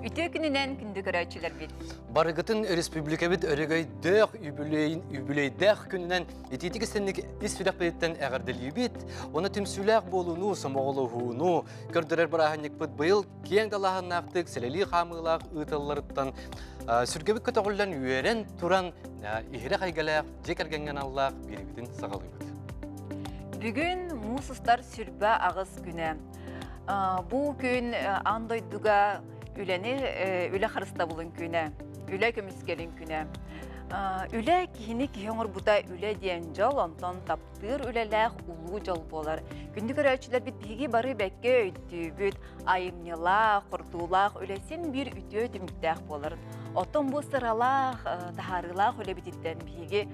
Ütü gününden gündü görəçilər bit. Barıgıtın Respublikabit örgöy dök übüleydək gününden etitik istenlik isfiraqbetten əğərdilibit. Onu tümsülək bolunu, samoğluğunu, gördürər bırahanlik bıt bıyıl keng dalağın naqtık, seleli xamılaq ıtıllarıttan sürgebik kötüğülen üyeren turan ihre qaygalaq, jekergengen allaq biribitin sağalıybıt. Bugün Mususlar sürbe ağız günü. Bu gün andoyduga üleni üle xarısta bulun günü. Üle kömüskelin günü. Üle kihinik yonur buda üle diyen jol ondan taptır üleler ulu jol bolar. Gündük öğretçiler bit bigi barı bekke öydü büt ayımnılaq, kurtulaq ülesin bir ütü ötümüktəq bolar. Oton bu sıralaq, taharılaq öyle bititten bigi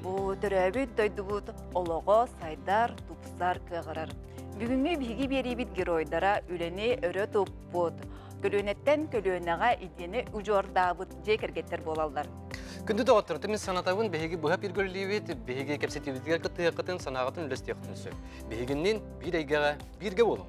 bu töröbüt doydu bud oloğo saydar tupsar kığırır. Bugünkü bigi beri bit giroydara üleni örö tupput. Kölönetten kölöneğe ideni ucordabıt jekergetter bolallar. Күнді de oturdu, sanatavın behegi buha bir görülüyüt, behegi kepsetivitiger kıtıqıtın sanağıtın ülestiyakıtın söy. Beheginden bir aygağa birge olun.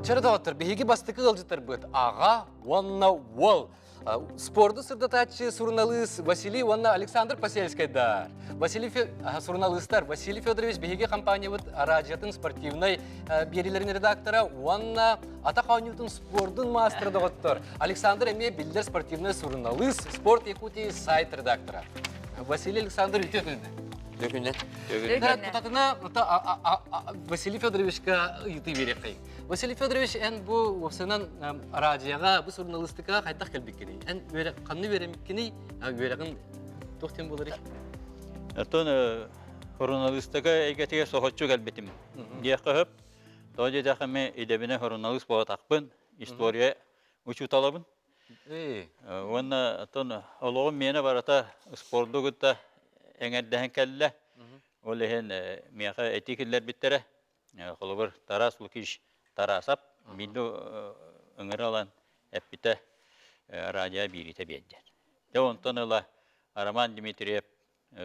Çarıda otur, behegi bastıkı ılcıtır bıt. Ağa, wanna wall. Спорды сырдатачы сурналыс Василий Ванна Александр Посельскайдар. Сурналыстар Василий Федорович беге компания вот аражатын спортивной берилерин редактора Ванна Атаханютын спордын мастер доктор. Александр эме билдер спортивный сурналыс спорт Якутии сайт редактора. Василий Александр Ütөкүндө. Дөгүнен. Тутатына Василий Федоровичка ыйты берек кайын. Василий Федорович эн бу вовсынан радиоға, бу журналистика кайтак келбек кени. Эн канны беремек кени, берегин токтен болар экен. Атын журналистика эйгетиге сохотчу келбетим. Диякып, тоje жакыме идебине журналист болот акпын, история учуталабын. Онна атын ологун мени барата спорттугутта эңерден келле. Ол ehen мияка этикиллер биттере. Холобur Taras Lukiş Tarasap bindu öngeralan epite radya birite biyedder. De ondan ola Araman Dimitriyev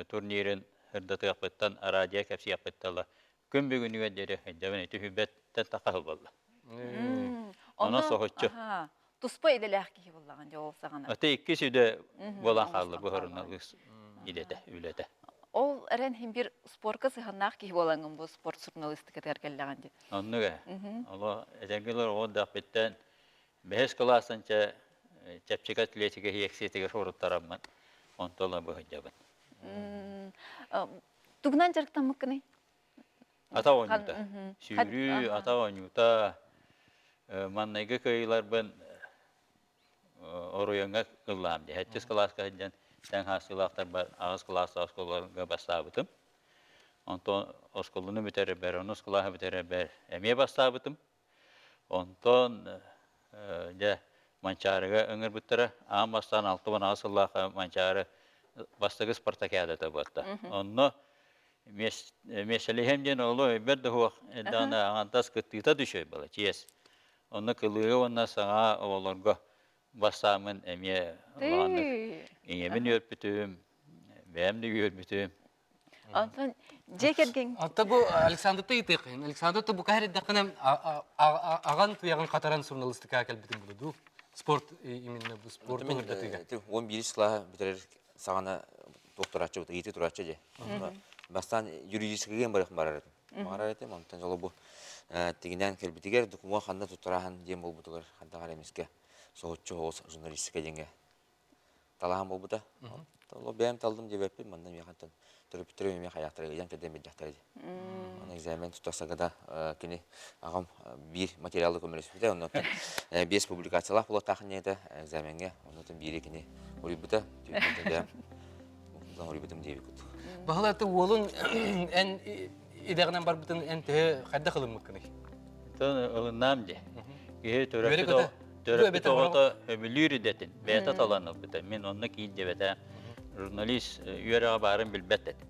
turnirin hırdatı yapıttan radya kapsi yapıttala. Gün bugün üyeleri devam etti hübbetten takahıl valla. Ona sohutçu. Tuspa edelah ki vallahan cevap sağana. Ate ikisi de bolan kaldı bu hırnalız ilede ülede. Ol eren hem bir sporka sıhannak ki bolanın bu spor jurnalistika terkelleğinde. Anlıga. Allah edengiler o da bitten behes klasınca çepçik atletike yeksiyetike sorutlarımın. Ontola bu hıcabın. Tugnan jarıktan mıkkını? Ata oynuta. Sürü ata oynuta. Mannayga köyler ben oruyanga kıllamdı. Hetçiz klaska hıccan. Sen hasılaklar var, ağız klası okullarına başladım. Ondan okulunu bitireber, onu okulunu bitireber, emeğe başladım. Ondan de mançarıga öngör bitire, ağam baştan altı bana asıllaka mançarı baştaki Spartakiyada da battı. Onu mesele hem den oluyor, bir de o dana antas kıtıta düşüyor böyle, çiğes. Onu kılıyor, ondan sana oğullarga başlamın emeğe olanlık. İyemin yörpütüm, benim de yörpütüm. Antan jekergen. Hatta bu Alexander Taytekin. Alexander da bu kahret dakınam ağan tuyağın kataran jurnalistika kelbitim buludu. Sport iminne bu sportun hırdatıga. 11 sınıfa bitirer sağana doktoratçı oldu, eğitim doktoratçı je. Bastan юридическийген барарым. Барарым, онтан жолу бу тигинен келбитигер документ ханда тутурахан дем болбутугар ханда каремиске. Сооччу журналистика денге. Талахан болбута. Ол бәм талдым деп әппем, мындан яхантан төрөп эме хаяктарга ян кедем жактар. Аны экзамен тутасагада кини агам бир материалды көмөлөсүбүтө, ондан 5 публикациялар болот тахнеде экзаменге, ондан бири кини урибута, түбүтө бәм урибутум деп кут. Bahalatta olun en idegnen bar bütün en te kadda kılım mıkkını. Tön ılınam de. Gehe töröpü oğuta ömülüyürü detin. Beyata talanıl bita. Men onunla kiyin debete jurnalist üyere barın bilbet detin.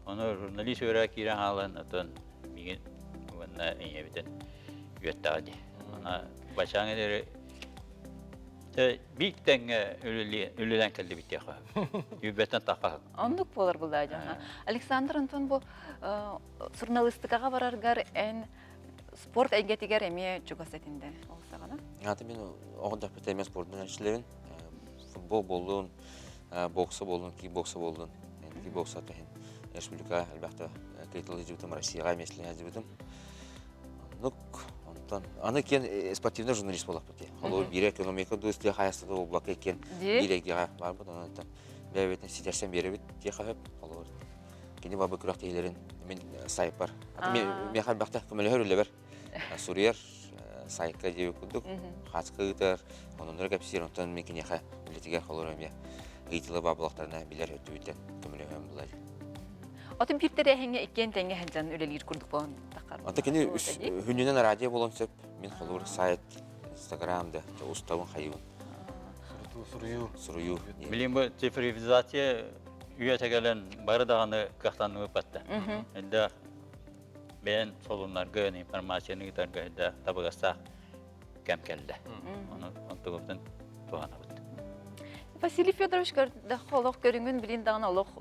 Onu jurnalist üyere kiren halan atın. Migin onunla enye biten üyette adi. Ona başan ederi Бик тәңе үлелән келді бит яқа. Үбәтен тақа. Ондук болар бұл да жаңа. Александр Антон бұл журналистикаға бараргар ән спорт әйгетігер әме чугасетінде олсағана? Аты мен оғындақ бітер емес спортын әншілерін. Футбол болдың, боксы болдың, кикбоксы болдың. Кикбоксы атайын республика әлбәқті крейтілі жібітім, Россияға емеслі әзібітім. Аны кен спортивный журналист болақ бітті. Ол бір экономика дұстығы қаястыды ол бұлаққа кен билек деға бар бұд. Бәйбетін сидерсен бері біт де қағып. Кені бабы күріқті елерін мен сайып бар. Мен қалбақта көмілі өрілі бар. Сурьер сайыққа деуі күдік. Қатқы ұтар. Оныныр кәпсер. Онтан мен кені қа үлетігер қолыр өме. Ғитылы бабылықтарына білер өтті өтті. Көмілі өме бұлар. Аты биртері әңе еккен тәңе әнжан өлелер күрдік болын тақар. Аты кені хүнінен радио болын сөп. Мен қолыр сайт, инстаграмда, ұстауын қайуын. Сұрую. Білем бұл цифровизация үйетегелен бары дағаны қақтаны өпатты. Әлді бәйін солынларға, информацияны ғытарға табығаса кәм кәлді. Оны онтығыптың туғаны бұд. Василий Федорович қолық көріңін білін дағын олық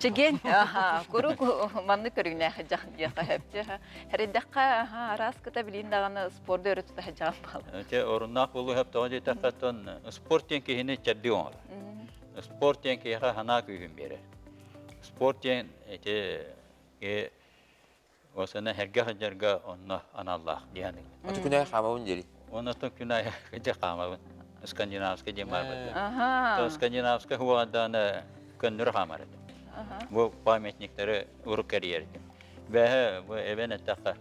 чеген көрік манны көрігіне жағын деқа әпте. Әрендаққа арас кіта білін дағаны спорды өрітті жағын балы. Орыннақ болу әп тоғы дейті қаттон спорт тен кейіні чәрді оңыр. Спорт тен кейіға хана күйін берер. Спорт тен осына әрге қанжарға онына аналлақ дейінің. Аты күнәй қамауын дері. Оны тұн күнәй қанжа қамауын. Скандинавская демар бәді. Скандинавская хуаданы көннір қамар еді. Бұл памятниктері ұрық кәрiyerді. Бәхі бұл әбән әттаққа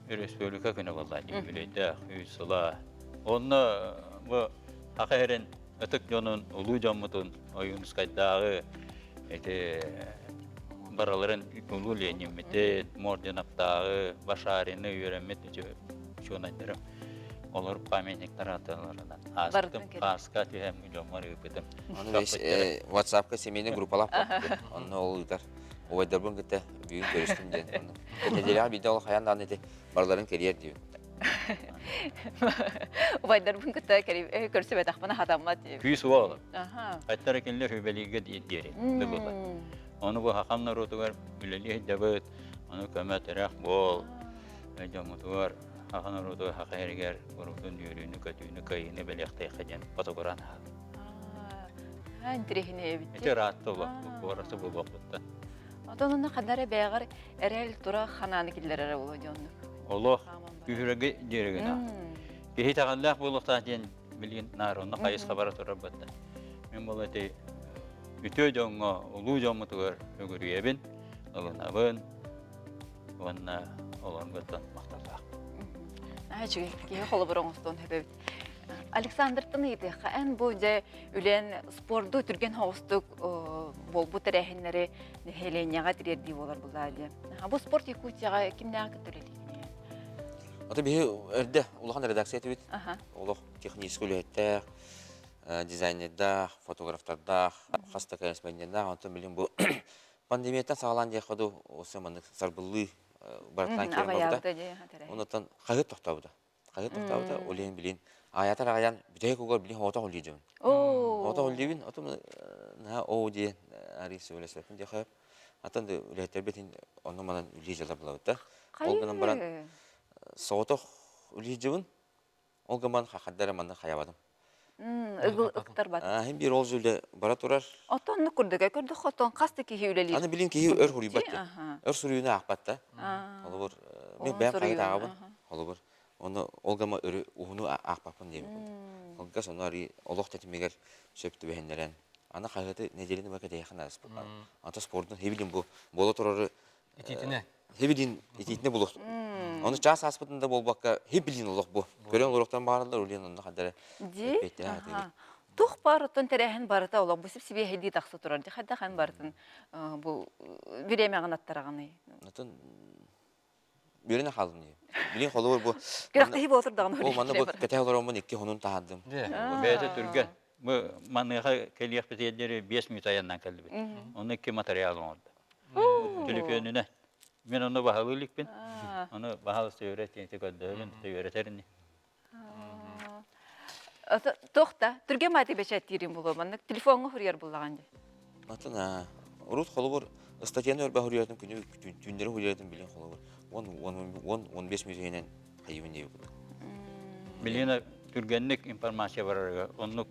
республика күні болла дейм білейді, үйсіла. Оны бұл ақы әрін үтік жонын ұлу жомытын ойынысқайдағы бараларын ұлу ленеметтен, морденақтағы, башарыны үйеремет жонайдырым. Олар памятниктер атыларынан. Астым, қасқа түйем миллионмар өпетім. Оны WhatsApp-қа семейні группалап бақты. Оны ол ұйтар. Ойдар бұн күтті бүйін көрістім ден. Неделяға бейді ол қаяндағын еті барларын кәрiyер дейін. Ойдар бұн күтті көрсі бәді ақпана адамла дейін. Күй суа олар. Қайттар екенлер өбелігі дері. Оны бұл хақамнар отығар үлелі дәбіт. Оны көмәт әрақ бол. Жамытығар. Ақын ұруды хақы әргер ұрудың үйрүйіні, көтүйіні, көйіні бәліқтей қаден фотограф ағы. Интерехіне әбітті. Әте ратты олақ, орасы бұл бақытты. Отонына қадары бәғар әрәл тұра қананы келдер әрі олы жонлық. Олық, үйірігі дерігіна. Кейі тағаллақ болуқта ден білген нарығына қайысқа бара тұра бұтты. Мен бұл әте үті жоңға ұлу жоңмытығыр өгірі ебін, ұлынабын, онына олың бұттан мақталақ. Кеге қолы бұрын ұстуын өбәбіт. Александртың еді, ән бұл жа үлен спорды түрген хоғыстық бол бұт әрәхінлері хеленияға тірердей болар бұл әлі. Бұл спорт Якутияға кімнәға күттірелігіне? Аты бейі өрді ұлған редакция әті бет. Олық техническі үлеттер, дизайнердақ, фотографтардақ, қаста кәріспәйіндердақ. Антын білім бұл пандемияттан сағалан дей қоду осы маңдық сарбылы бараттан керім болда. Онытан қағыт тоқтауыда. Қағыт тоқтауыда олейін білейін. Аятар ағаян бүтәй көгір білейін ота олей жауын. Ота олей бін, отым оу дейін әресі өлесіліпін де қайып. Атын үлеттер бетін оны манан үлей жалар бұлауыда. Ол ғынан баран соғытық үлей жауын. Ол ғынан қақаддары мандан қаябадым. Үгіл бат. Hem bir ol jülde bara turar. Otonnu kurduk, kurduk oton kastı ki hüyleli. Ana bilin ki ör huri battı. Ör sürüyüne akbatta. Olur. Men ben kayıt ağabın. Olur. Onu olgama örü uğunu akbapın diyeyim. Olga sonları oluk tetimler söptü behenleren. Ana kayıtı nedelini bakıda yakın arası. Anta sportun hebilin bu bola turarı. İtitine. Hebilin ititine buluk. Onu çağ saspıtında bol bakka hebilin oluk bu. Gören oluktan bağırırlar oleyen onun kadar. Тух барытын тәрәһен барыта олақ бұсып себе хеди тақсы тұрар. Хадда хан барытын бұл беремеғын аттарағаны. Натын беріне қалым не? Білен қолы бар бұл. Керақта хип отырдағын. Ол маны бұл кәтәй олар омын екке хонын тағадым. Бәйті түрген. Бұл манныға кәліяқ бітелдері 5 минут аяннан кәлді бет. Оны 2 материалым oldu. Телефонына. Мен оны бағалылық бен. Оны бағалы сөйрет, өйретерін. Тоқта, түрге маты бәшәттирин боломаннык, телефонға хүрер болағанды. Атына урут холобор статьяны өрбә хурiyatın күнү түндөрү хурiyatın билен холобор 10-15 миллионен хайвен деп. Билена түргенлік информация барарға, онлық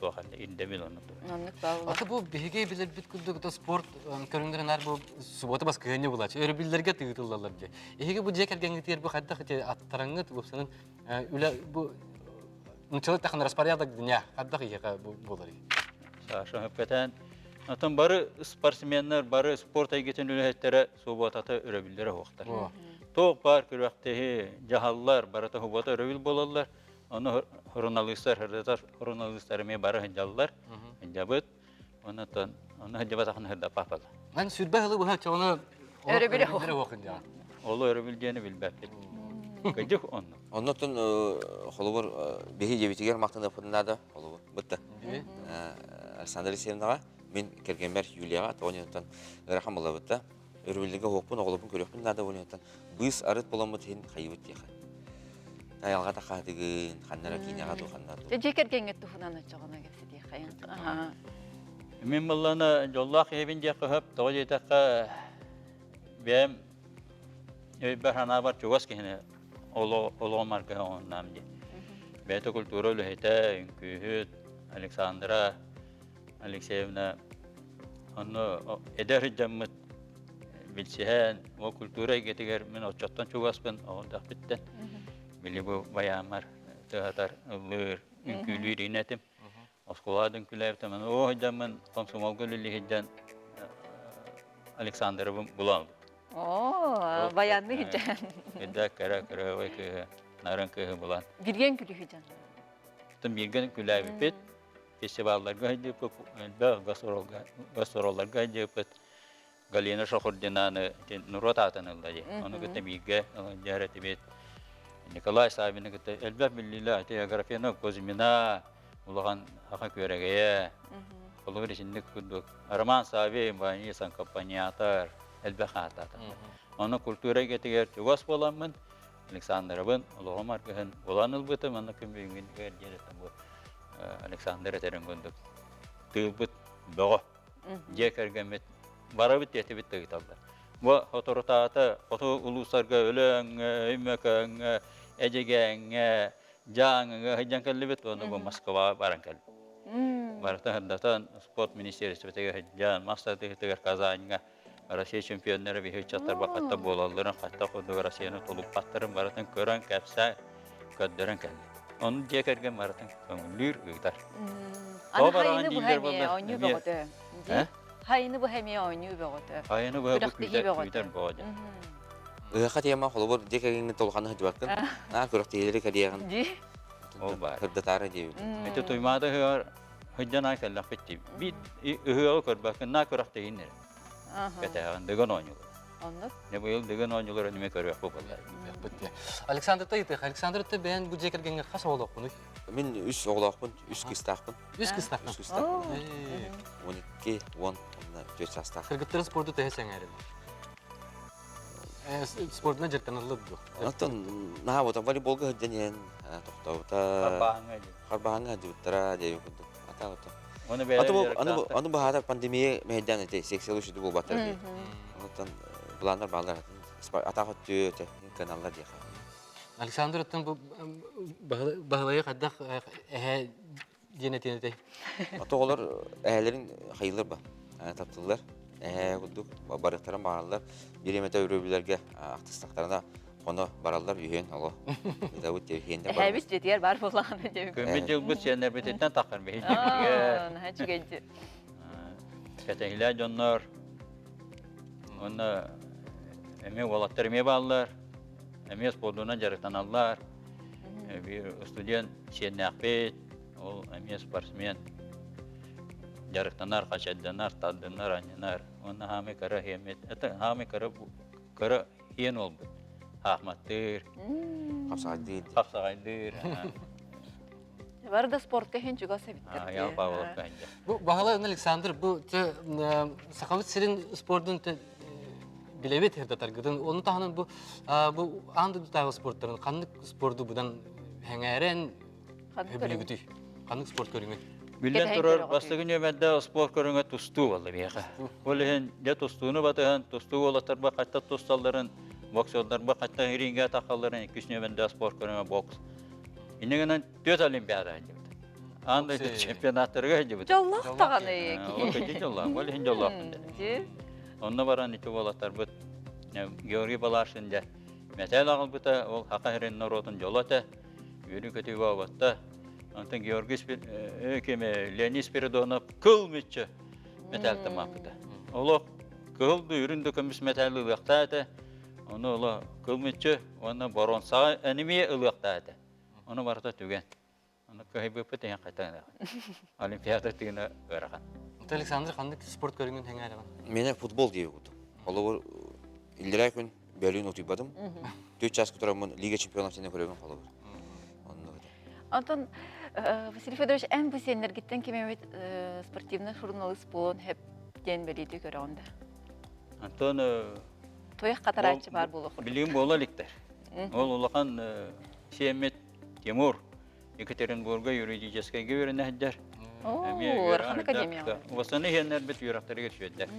тоқалды, индемел онлық. Онлық бауыла. Аты бұл беге білер бит күлді спорт көріңдерін әр бұл субота бас күйіне бұлачы. Өрі білдерге тығытылалар де. Еге бұл жек әргенгі тер бұл қадда қыте аттараңы бұпсының үлі бұл нұчылық тақын распорядок дня қадда қиеға болар. Саша хөпкетен. Атын бары спортсменler, бары спорт айгетін үліхеттері суботаты өребілдері оқтар. Тоқ бар көрвақтегі жағалылар, барата хубота өребіл болалар. Оны хроналистар, хроналистарыме бары хынжалылар. Хынжабыт. Оны хынжабат ақын хырда папалы. Мен сүрбе хылы бұға чоғына Өребілі оқын жа. Олы өребіл дені білбәппет. Көдік оны. Оннотун холобор беги жебитигер мактында фыннада холобор бытта. Александр Алексеевнаға мен келгенбер Юлияға тоғынеттен ырахам бола бытта. Өрбілдігі оқпын, оғылыпын көрекпін нада болынеттен. Бұйыз арыт боламыд хен қайыбыт деға. Тайалға тақадығын, қаннара кейнеға доғаннады. Жекергенге туфунан очоғына кепсі дей қайын. Мен бұлланы жоллақ ебін де қығып, тоғы жетаққа бәм өйбір хана бар чуғас кейіне олығы марқа оңнам де. Бәйті культура өліхеті, үңкүйіт, Александра Алексеевна, оны эдер жаммыт билсеһен, о культура кетигер мен отчоттан чугаспын, оғылдақ біттен. Били бу баямар, тыгатар, ылыр, үңкүлүр инетим. Оскуладын күләптім, о жаммын комсомол көлілі хеджан Александровым бұлалды. О, баянны хиджан. Эдда кара ой кыһы, нарын кыһы бұлан. Бірген күлі хиджан. Тым бирген күләбі бит, фестивалларга һәҗеп, гастролларга һәҗеп, Галина Шахурдинаны Нурот атанылды. Оны көтә бирге, жараты бит. Николай Сабин көтә әлбәт биллилlah, географияны Козмина, улаган ака көрәгәя. Олар ишинде күдүк. Роман Саби, бани сан компаниятар, әлбәт хатата. Оны культура кетигер тугас боламын. Александровын, Олар маркаһын буланыл бите, мана кем бигин гәрҗәләтә бу. Александр Теренгондук. Тылбыт бого. Жекергемет барабыт етебит тыгыталды. Бу фотортата, фото улустарга өлөң, өмөкөң, эжеген, жаңы хыҗанкалыбыт оны бу Москва баранкал. Баратан спорт министрлигине хыҗан мастарды тегер Казаньга Россия чемпионнары бихи чаттар бакатта болалларын хатта ходу Россияны толуп баттырын баратын көрөн капса көддөрөн келди. Onu jekergen maratın köngülür gıydar. Ana hayını bu hemiye oynuyor beğodu. Hayını bu hemiye oynuyor beğodu. Hayını bu küyder beğodu. Iğaqa tiyama holobor jekergen tolğanı hıcı bakın. Na körökte ileri kadiyagan. O var. Hırdatara diyor. Ete tuymada hıyar hıcana kellak bitti. Bir hıyar kör bakın na körökte inir. Keteğin dıgın oynuyor. Anlık. Ne bu yıl dıgın oynuyorlar önüme körök bu kadar. Alexander Taytı, Alexander Taytı ben bu jekergenge kaç oğlak bunu? Мен үш оғлақпын, үш кыстақпын. Üç kıstak. Үш кыстақпын. 12, 10, 4 жастақ. Kırgıtların spordu tehsen erim. Sportuna jertten aldı. Онтон наға бота волейболға хыджанен, тоқтауыта, қарбағанға жуыттара дейі күнді. Ата бота. Оны бұхата пандемия мәйдан әте, сексел үшіді бұл баттар дейі. Онтон бұландар балдар ата құтты өте, каналдар дейі. Alexander Taytı bu bağlayı kaddak ehe jenetiyete. Ата олар әйелерін қайылыр ба, таптылар. Күлдік барықтарын бағалар. Береметі өрөбілерге ақтыстақтарына қоны баралар үйен олы. Дәуіт дейхенде бар. Әбіс жетер бар болағаны деп. Көмет жыл бұд сенер бететтен тақыр бейді. Нәчі кәді. Кәтәхілі жонлар. Оны әме олаттар әме балылар. Әме спордуна жарықтан алылар. Bir stüdyen seni akbet, o әме спортсмен. Жарықтанар, қашадданар, тадданар, анянар. Оны хаме кара хемет. Это хаме кара хен ол бұд. Ахматтыр, қапсағайдыр. Var da sportka hen juga sevittir. Ялпа болып бәнде. Bu bağlayın Alexander bu sakalıt senin sportun bilebet herdatar gıdın. Onu tahanın bu andı tutağı sportların kanlık sportu budan hengeren Bilibiti. Kanık sport körüngün. Билен Кетен турар көрөг бастыгын өмәдә спорт көрүнгә тусту булды бияга. Ул һән я тустуны батыган, тусту олатар ба катта тусталларын, боксерлар ба катта рингә такалларын, күчне өмәдә спорт көрүнгә бокс. Инегенән 4 олимпиада җибет. Анда Боксы. чемпионатларга җибет. Жоллах таганы Ул кете җолла, ул һән җолла. Же. Онна баран ите олатар бит. Георгий Балашында. Мәтәл агыл бита, ул хакырын народын жолата. Юрий Котыва батта. Антон Георгий Кеме Леонид Спиридонов кылмычы металл тамакыда. Оло кылды үрүндө көмүс металл ылыктады. Оны оло кылмычы, оны боронса анемия ылыктады. Оны барда түген. Оны көйбө петен кайтаны. Олимпиада тигине өргөн. Александр канык спорт көрүнгүн тең айраган. Мене футбол диye oldu. Olur ildiray gün Berlin otuybadım. 4 час күтөрөмүн лига чемпионатына көрөгөн olur. Антон Василий Федорович, әм бұл сенергеттен кемемет спортивный журналист болын хеп ден белейді көрі Антон Тояқ қатарачы бар бұл оқыр. билим бола ликтер. Ол улахан Семет Тимур Екатеринбурга юридическая гевернәһдер. О, Архан Академия. Васаны хеннер бит юрактарга төшәдәр.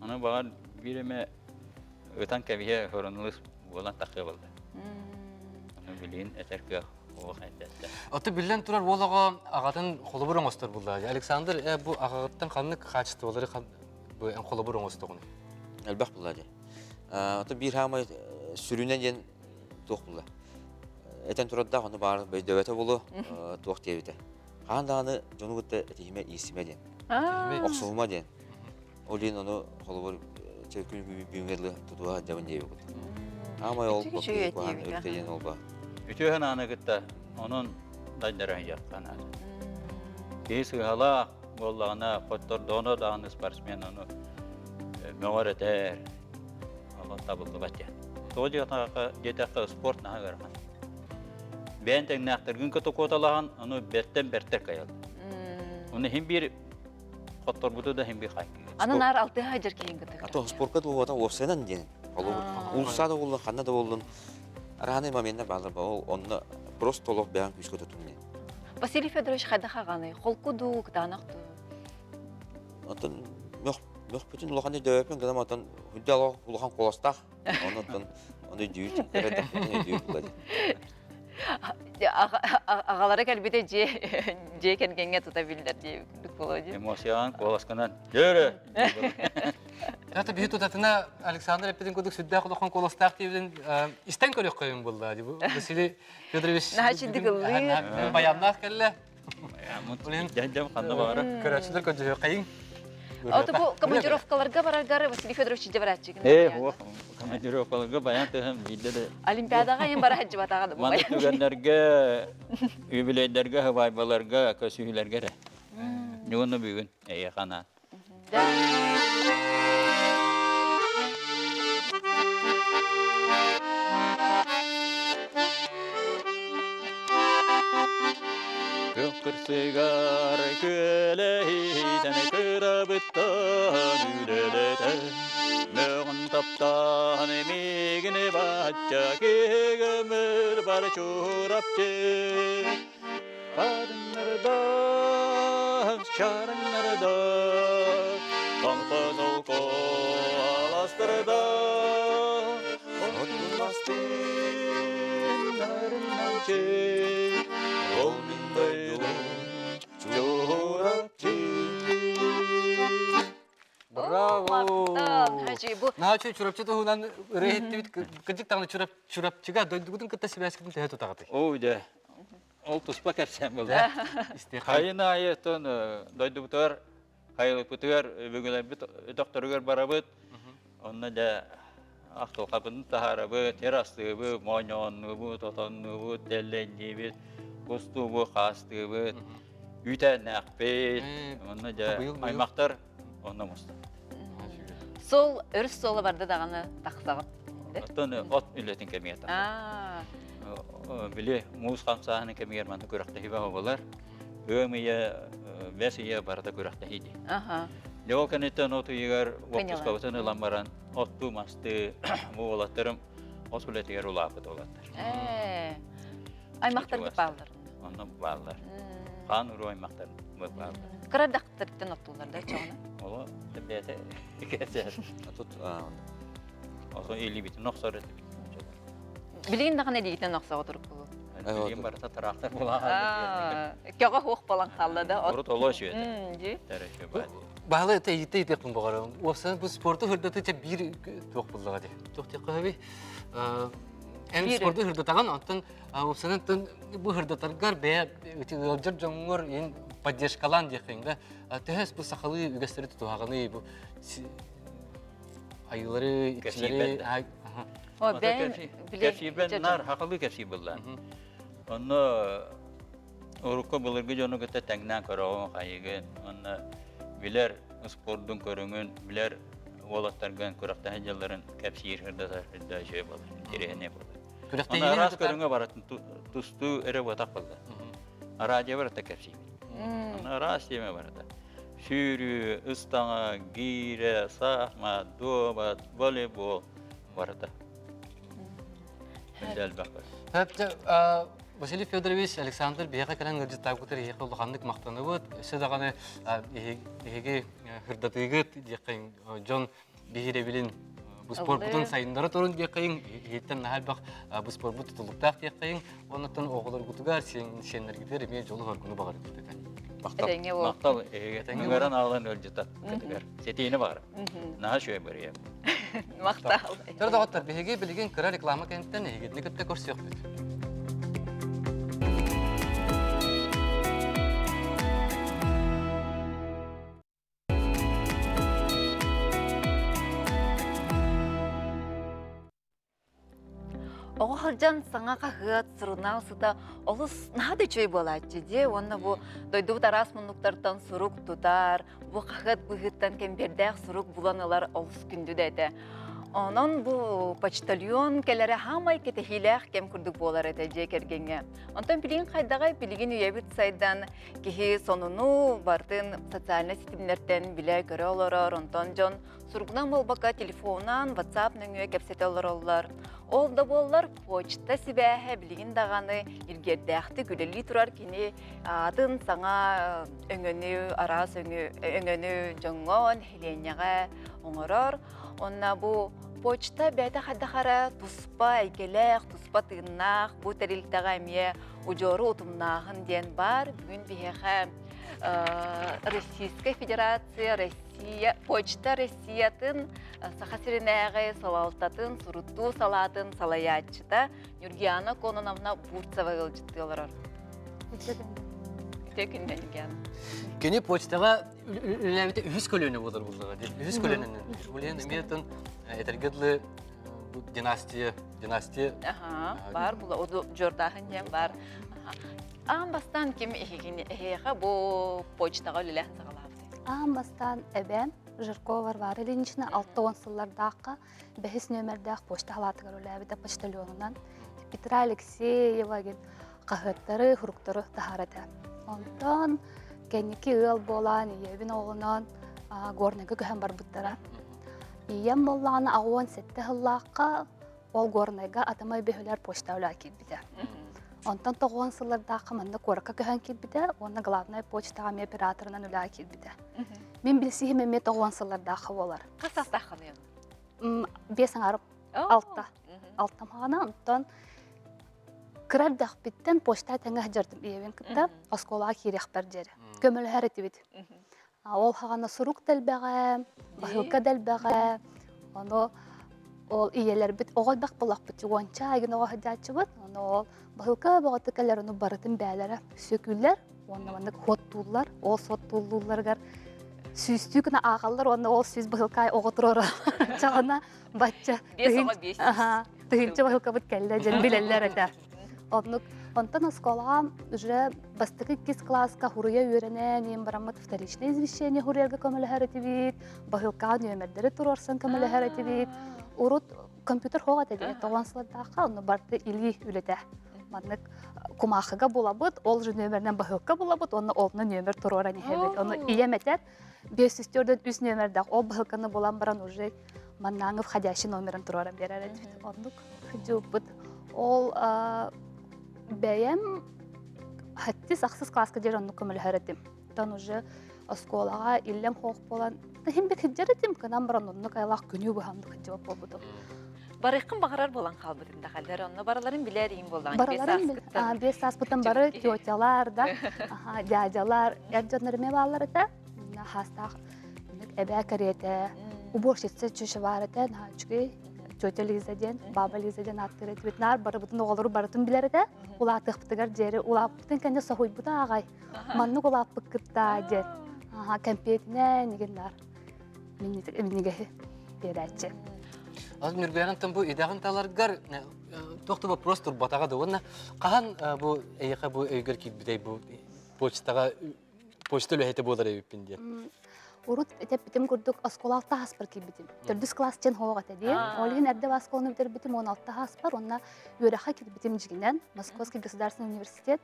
Аны баган биреме өтан кәбие журналист болан тақы булды. Аны билин әтәркә о хәдәттә. Аты билен турар болага агатын холобурун остор булды. Александр бу агаттан канык качестволары бу эн холобурун остогуны. Әлбәт булды. Аты бир хамы сүрүнен ден тох булды. Этен турада аны бар бөйдәвәтә булу тох тевите. Ханданы жонугытта этиме исиме ден. Оксума ден. Олин аны холобур чекүн бүгүнгәле тутуга дәвен дебе булды. Ама ул бу өлкәдән олба. Үтөһөн аны гытта onun дайдарын яткана. Кейс гала боллагына коттор доно дагы спортсмен аны мөгөретер. Ала табылды батя. Тоҗата жетәккә спорт наһа гарган. Бен тәгнәхтергән котокоталаган аны беттен бертер каял. Уны һәм бир коттор буды да һәм бир хай. Анын ар 6 хажыр кейін кытык. Ато спортка булганда офсенен ден. Улсада булган, ханнада булган. Араны моментта базар бол, онны просто толық бәң күшкө тотумне. Василий Федорович қайда қағаны? Қолқуду, қыданақту? Атын мөх бүтін улаханды дөйепен гына матан хүддалы улахан қоластақ. Оны дүйіт кереді, дүйіт болады. Ағалары кәлбеде же кәнгенге тұта білдер дейбілдік болады. Эмоциян коласканан. Йөрі. Аты бихи тутатына Александр эппеден көдүк сүддә кулахан колостак дибен истен көрөк койын булды. Бу Василий Федорович баяннак келле. Дәндәм ханна бары. Көрәчләр көдү кайын. Аты бұл командировкаларға бараргары Василий Федорович де баратчы. Командировкаларга баян тәһәм билде де. Олимпиадаға ен бара хаджы батаға да бұл. Маны түгәннәргә, юбилейләргә, хавайбаларга, көсүләргә дә. Нуны бүген әйе хана. Kırsigar köleyden kırabıttan üleleten Möğün taptan emigini batça ki gömür bar çorapçı Kadınlarda, şarınlarda Kampa soğuk alastırda Otun lastin narından çek Браво! Хажи, бұл Наче чурапчы туһунан рехетти бит кыжык тагы чурапчыга дойдугудун кытта сибәскидин тәһә тутагаты. Ой да. Ол туспа кәрсәм булды. Исте Хайына аятын дойду бутар, хайлы бутар бүгүләр бит докторгар барабыт. Онна да ахтыл кабын тахарабы, терасты бу, моньон бу, тотон бу, делленди бит, кусту бу, хасты бит. Үтәнәк бит. Онна да аймактар онна муста. сол өріс солы барды дағаны тақсағып. Атын от үлетін кемиет. Біле муз қамсағының кемиер манды көріқті хиба болар. Өмие весие барда көріқті хиди. Лео кенеттен оту егер вопус қабытын ыламбаран отту масты му олаттырым ос үлет егер улапыт олаттыр. Аймақтар деп балдыр. Onu bağlar. Қан ұру аймақтар bağlar. Кырадактырдан оттулар да чоғына. Ола тәбәте кәсәр. Тут Осон 50 битин нохсары. Билигин дагы дейитен аксага туруп бул. Билген барата тарақтар була. Кёга хук балан қалды да. Урут оло шүйет. Жи. Тәрәшө бар. Бағалы өте етті етекпін бағарым. Офсан бұл спорты хүрдаты те бір тоқ бұлдаға де. Тоқ тек қағаби. Ән спорты хүрдатаған, антын офсанын бұл хүрдатарғар бәе өте ғалжыр жоңғыр ең поддержкалан дейқен. Төхәс бұл сақалы үгәстері тұтуғағаны бұл айылары, икшілері... О, бән Кәсибен нар хақылы кәсиб бұлла. Оны урукка бұлырғы жоны көтті тәңнән көріғын қайығын. Оны билер спордун көрүңүн, билер олаттарган көрөктөн жылларын кепсир хырдатар да жөө болду. Керене болду. Ана рас көрүңө баратын тусту эре батак болду. Радио барата кепсир. Ана рас еме барата. Шүрү, ыстаңа, гире, сахма, добат, волейбол барата. Дәл бакыр. Hətta Vasiliy Fedorovich Aleksandr Beyaka kalan gırcı tavkutur yekil uluğanlık maqtanı bud. Södağını ehege hırdatığıt diyekayın John Bihirebilin bu spor butun sayınları torun diyekayın. Etten nahal bak bu spor bu tutuluktaq diyekayın. Ondan oğulur kutugar senler gider eme jolu horkunu bağır dedi. Maqtal ehege ngıran ağlan ölcütat. Setini var. Naha şöyle bari. Мактал. Төр дағаттар беге білген кіра реклама кенттен егетіне күтті көрсек бет. Оғалжан саңа қағыт сұрынау сұда олыс нады чөй болайчы де, оны бұл дойдуғыт арас мұндықтардан сұрук тұтар, бұл қағыт бұғыттан кембердәқ сұрук бұланылар олыс күнді дәді. Onun bu почтальон келері хамай кетехилях кем күрдік болар әді жекергенге. Онтан білген қайдаға білген үйебіт сайдан кехи сонуну бардың социальный сетімлерден біле көрі оларар. Онтан жон сұрғынан болбақа телефонан, WhatsApp нөңе кепсет олар. Ол да болар почта сібәхе білген дағаны илгердәқті күлелі тұрар кені атын саңа өңіні, арас өңіні жоңғын, хеленеға оңырар. Онна бу почта бәті қаддақара тұспа әйгелек, тұспа тығыннақ, бұ тәрілтіға әмие ұжоры ұтымнағын ден бар. Бүгін бейеға Российская Федерация, почта Россиятын сақасырынағы салалтатын, сұрытту салатын салаятчыда Нюргияна кононамна Бурцева ғылжытты оларар. Текінден екен. Кені почтаға үләметі үхіз көлөні болар бұлдаға. Үхіз көлөнінің. Үлен үметін әтергідлі династия. Бар бұла, оды жордағын ден бар. Ағын бастан кем әйеға бұл почтаға үлелән сағалапты? Ағын бастан әбән Жиркова Варвара Ильинична 6-10 сыллардаққа бәхіс нөмірдәқ почта халатығыр үләбіді почтальонынан. Петра Алексеева қағыттары, құруқтары тахарады. Ондан кәнекі ұл болан, ебін оғынан горнығы көһен бар бұттара. Ием боланы ағуан сәтті ғыллаққа ол горнығы атамай бөхілер почта үлә келбіді. Ондан 9 сыллардаққа маңда қорқа көһен келбіді, оны главный почтаға ме операторынан үлә келбіді. Мен білсі хемеме 9 сыллардаққа болар. Қасақта қалайын? 5 арып 6 мағана, ондан Кырардақ биттен почта тәңі жардым иевен кітті, осколаға керек бар жері. Көмілі әрі бит. Ол хағана сұруқ дәлбәғі, бағылқа дәлбәғі, ол иелер бит, оғал бәқ бұлақ біт, онша айын оға хыдачы бұд, ол бағылқа бағыты кәлер оны барытын бәлері сөкілер, оны хоттулар, ол соттулуларғар сүйістүү күні ағалар, ол сүйіз бағылқай оғы тұрыр. Чағына бәтчі. Тұхынчы бағылқа бұд кәлі жен білелер әді. Онтан осколаға уже бастықы 2 класска хурыя үйренен, ең барамат вторичное извещение хурьерға көмілі әрі бит, бағылқа нөмірдері тұрорсын көмілі әрі бит. Урут компьютер хоға тәді, 9 сылардаққа оны барды илі үлеті. Маннык кумақыға болабыд, ол жы нөмірнен бағылқа болабыд, оны олны нөмір тұрор әне әбет. Оны иеметтер 504-ден 3 нөмірдақ, ол бағылқаны болан баран уже маннаңы входящий номерін тұрорын берер әді. Онық хыджу бұд. Ол бәйем хатти сахсыз класска жер онну көмөлөһөрөтим. Тон уже осколага иллем хоох болан. Тахим бек хиджеретим канам баран онну кайлах күнү бухамды хиджеп болбутум. Барықын бағарар болан қалбытында қалдар, оны бараларын білер ең болан. Бараларын бес аспытын бары тетялар да, дядялар, яджанырме балар это, хастах эбе карете, уборщица чүші бар это, чүгей тетя Лизаден, баба Лизаден аттыр это битнар, бары бұтын оғалыры барытын білер это, улатық бұтығар жері, улап бұтын кәнде соғой бұта ағай, манны улап бұқытта ден, кәмпетіне негенлар, менеге берәтчі. Аз Нурбиянан там бу идагын таларгар тохты вопрос турбатага да онна кахан бу эйка бу өйгөр китбидей бу почтага почта лөхете болар эбиппин де. Урут этеп битим курдук осколалта хаспар кибитим. Төрдүс класс чен хоога теди. Олин эрде басколны битер битим 16 хаспар, онна үйрөха кибитим жигинен Московский государственный университет.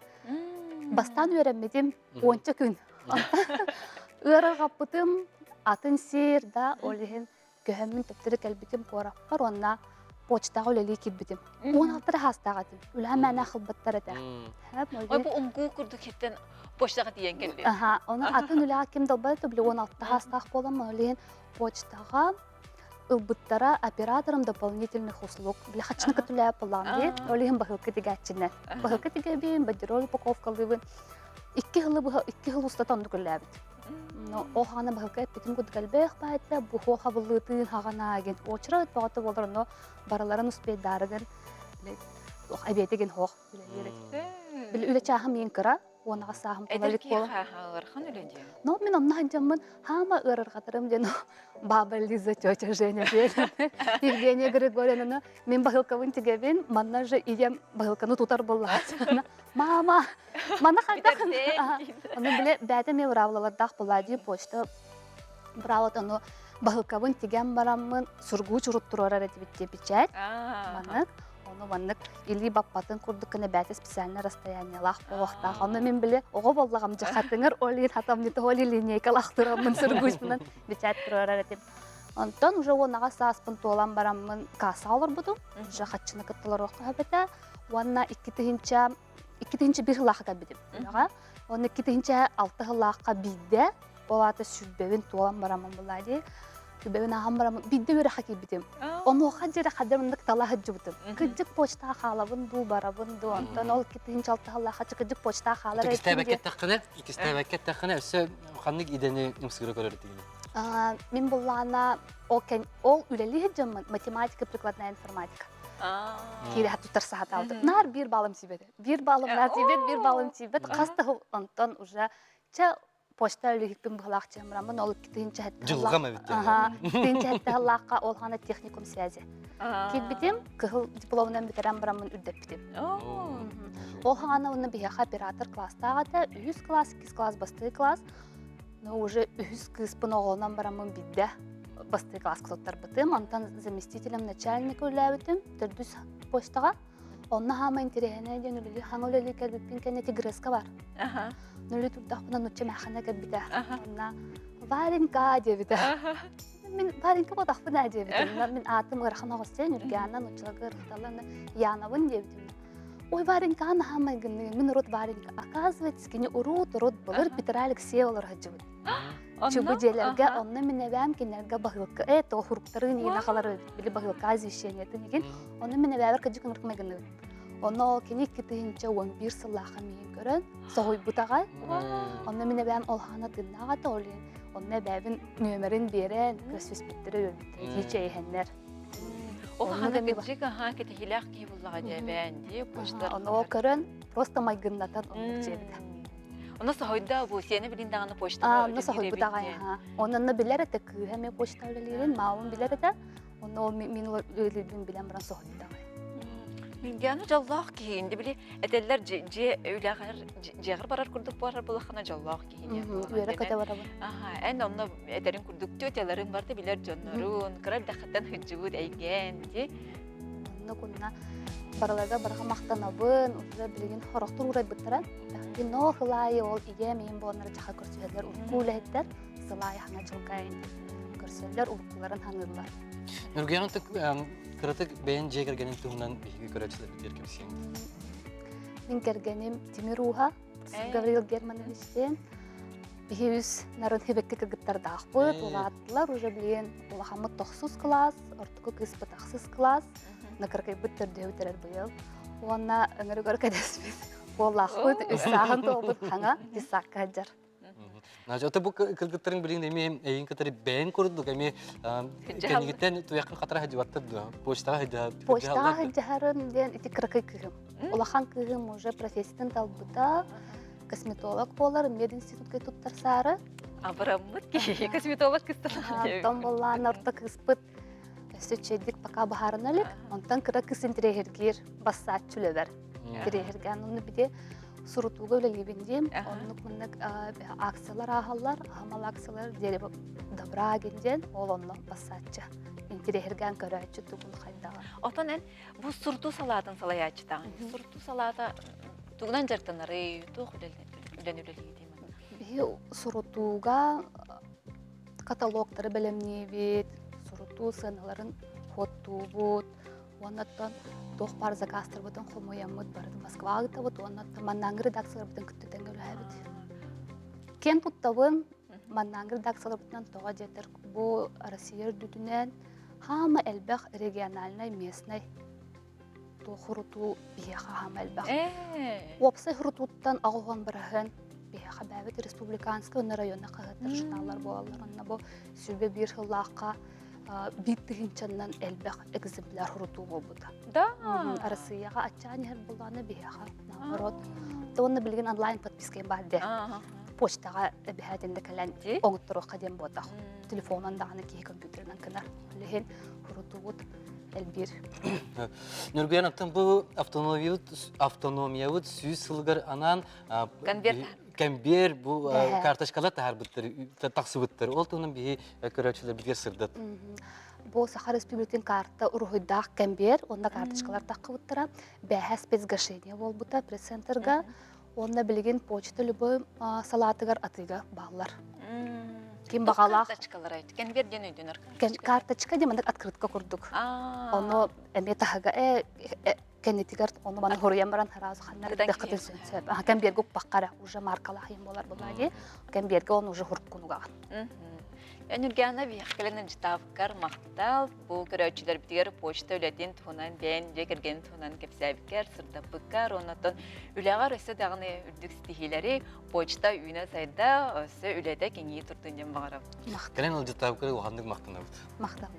Бастан үйрөнмедим 10 күн. Үйрө капытым атын сир да олин көһөммүн төптөрү келбитим кораппар, онна почтага өлели кибитим. 16 хастагатым. Үлһә мәнә хылбаттар эте. Ой, bu umgu kurduk hitten почтаға тиен келбе. Оны атын үлә ким долбай төбле 16 хастаг болам, олин почтага ылбыттара оператором дополнительных услуг. Бля хачны көтүлә план ди. Олин бахылкы дигәчинә. Бахылкы дигәбин, бадирол упаковкалыбын. 2 хыл устатан дүкөләбит. Но охана бахылкы битим гуд галбех байтта бу хоха булытын хаганаген. Очрат багаты болар, но бараларын успей дарыгын. Ох абетеген хох билер. Бил үле чахым мен кыра, онага сахым колалык бол. Но мен онна ханжамын хама ырыр катырым ден баба Лиза тётя Женя ден. Евгения Григорьевна мен бахылкавын тигебин, манна же идем бахылканы тутар боллар. Мама, мана хантахын. Оны биле бәте мен бравлалардах боллади почта. Бравот оны бахылкавын тиген барамын сургуч уруттурар этибитте печать. Маннык оны маннык или баппатын курдук кene бәте специально расстояние лах болуқта. Оны мен биле ого боллагам жахатыңыр олин хатамны толи линейка лахтырамын сургуч менен печать турар этип. Онтон уже онага саспын толан барамын касса алыр бутум. Уже хатчыны кыттылар оқта бете. Онна 2-нче бир хылаққа бедім. Оны 2-нче 6 хылаққа бидде, олаты сүрбебін туалан барамын бұлады. Сүрбебін ағам барамын, бидде өрі қаки бедім. Оны оқа жері қадырмындық тала ғыджы бұтым. Күджік почта қалабын ду барабын ду. Онтан ол 2-нче 6 хылаққа күджік почта қалар Икістәбәкет таққыны, өсі қанның идені ұмсығыры көрір дегені. Мен бұллана ол үлелі ғыджы математика, прикладная информатика. Кире хатутар саат алды. Нар bir балым сибет. Bir балым нар сибет, bir балым сибет. Касты онтон уже ча почта үлехиппин бахлақ чамрамын, ол 2-нче хатта. Жылға ма битте? 2-нче хатта халаққа ол хана техникум связи. Кит кыл дипломнан битерем барамын үрдеп битем. Ол хана уны бияха оператор класстагата, 100 класс, 2 класс, басты класс. Но уже 100 кыспын оголнан барамын бидде. Басты класс кто-то бытым, онтан заместителем начальника үләбітім, түрдіс почтаға. Онна хама интерегіне ден үлілі, хаңа үлілі кәлбіппен кәне тигреска бар. Нүлі тұрдақ бұна нүтче мәхана кәлбіті. Онна Варенька дебіті. Мен Варенька бодақ бұна дебіті. Мен атым ұрқана ғостен, үргәна нүтчілігі ұрқталаны янавын дебіті. Ой, Варенька, ана хама гінні, мен ұрот Варенька. Оказывается, кені ұрот бұлыр Петр Алексей олар ғаджыбыт. Чубыделерге онны минебәм кенерге багылка это хуруктары не нахалары били багылка извещение тенеген онны минебәр кыжык ныркмагыны онны ол кеник китинче 11 сыллаха мен көрөн согой бутагай онны минебәм ол хана тыннага толин онны бәбин нөмерин берен көсүс биттире өлүтү хеннер Ол хана кыжык ха кетихилак ки буллага дебен ди почтар онны ол көрөн просто майгыннатан онны жебит Оны сахойда bu seni bilindağını poşta. Nasıl hoy bu dağa ya? Onun bilir ete hem poşta ölerin, mağun bilir ete. Onu min ölerin bilen bana sohbet dağa. Bilgeni jallah ki indi bili eteller je öyleğer jeğir barar kurduk barar bulakana jallah ki indi. Yere kata var. Aha, en onunla eterin kurduk tiyotelerin vardı bilir canlarun. Kral dakikten hıcıvud eygen di. Onu kunna baralarda barga maqtanabın, uza bilgin horaqtur uray bitran. No hılay ol ige men bonları jaha körsüler ulkula etler. Sılay hana çılkayın. Körsüler ulkuların hanırlar. Nurgüyan'ın kırıtık beğen jeğirgenin tuğundan bir görevçiler bilir kimseyin. Min kergenim Timiruha Гавриил Германовичтен биһиүс нарын хебекке кыргыттардаахпыт, улааттылар уже билен улахамыт 9 класс, ортуку кыспыт 8 класс, накыркайбыт төрдөбүтерер быйыл. Уонна ыңырыгөр кэдэспит, боллахпыт, үссаахын тообут хаңа дисакка хаджар. Значит, это бу кыргыттарын билин эми эйин кытары бээн курдук эми кенигиттен туякын катара хадибаттыр да. Почтага хадибат. Почтага хаджарын ден ити кыркай кыгым. Улахан кыгым уже профессиятын талбыта, косметолог болар, мединститутка туттар сары. Абраммыт ки косметолог кыстыран. Том боллан орта кыспыт сөтчедик пока бахарын элек, онтан кыра кысын тирехергер бассаат чүлөбер. Тирехерген уну биде сурутуга үлелебендем, оннук мындак акциялар ахаллар, хамал акциялар дери добра генден, ол онну бассаатчы. Тирехерген көрөчү тугун хайдага. Отон эн бу сурту салатын салаячтан. Сурту салата тугунан жартанары тух үлен үлелиги дейм. Сурутуга каталогтары белемнебит, суруту сыналарын хоттубут, оннаттан тох бар закастыр бутын хомоямыт барды Москвага табыт, оннаттан маннаңгы редакциялар бутын күттүтен көлөбүт. Кен туттабын маннаңгы редакциялар бутын тога жетер. Бу Россия дүтүнен хама элбэх региональный местный тохуруту бияха хама элбэх. Опсай хурутуттан агуган барахын бияха бәбет республиканская на районна кагаттар журналлар болалар. Онна бу сүбе бир хыллаакка биттигинчаннан элбэх экземпляр хуруту болбута. Да. Россияга ачаан хер буланы бияха. Наоборот. Тонна билген онлайн подпискаем бадде. Почтага бихатинде калан оңуттуру кадем ботах. Телефонан дагы ки компьютернан кына. Леген хурутубут элбир. Нургуян аттан бу автономиявыт сүйүс сылгар анан Камбер бу карточкалар тахарбыттыр, таксыбыттыр. Ол тунун бии көрөчүлөр бигер сырдат. Бу Саха Республикатын карта ургуйдах Камбер, онда карточкалар такыбыттыра. Бэхэ спецгашение болбута пресс-центрга. Онда билген почта любой салатыгар атыга баллар. Ким багалах карточкалар айт. Камберден өйдөнөр. Карточка демандык открытка курдук. Оно эметахага кенетигер оны маны хоруян баран харазы ханнар дакытын сөп. Камберге баккара уже маркалах ем болар булаги. Камберге оны уже хуркунуга. Нургана бияхкалenen житавкар мактал бу көрөчүлөр битер почта үледин туунан бен жекерген туунан кепсәбикер сырдапыккар онотон үлөгөр өсө дагы үрдүк стихилери почта үйүнө сайда өсө үледе кеңи турдун жем багарап. Келен ол жытабыкыр ухандык мактанабыт. Мактал.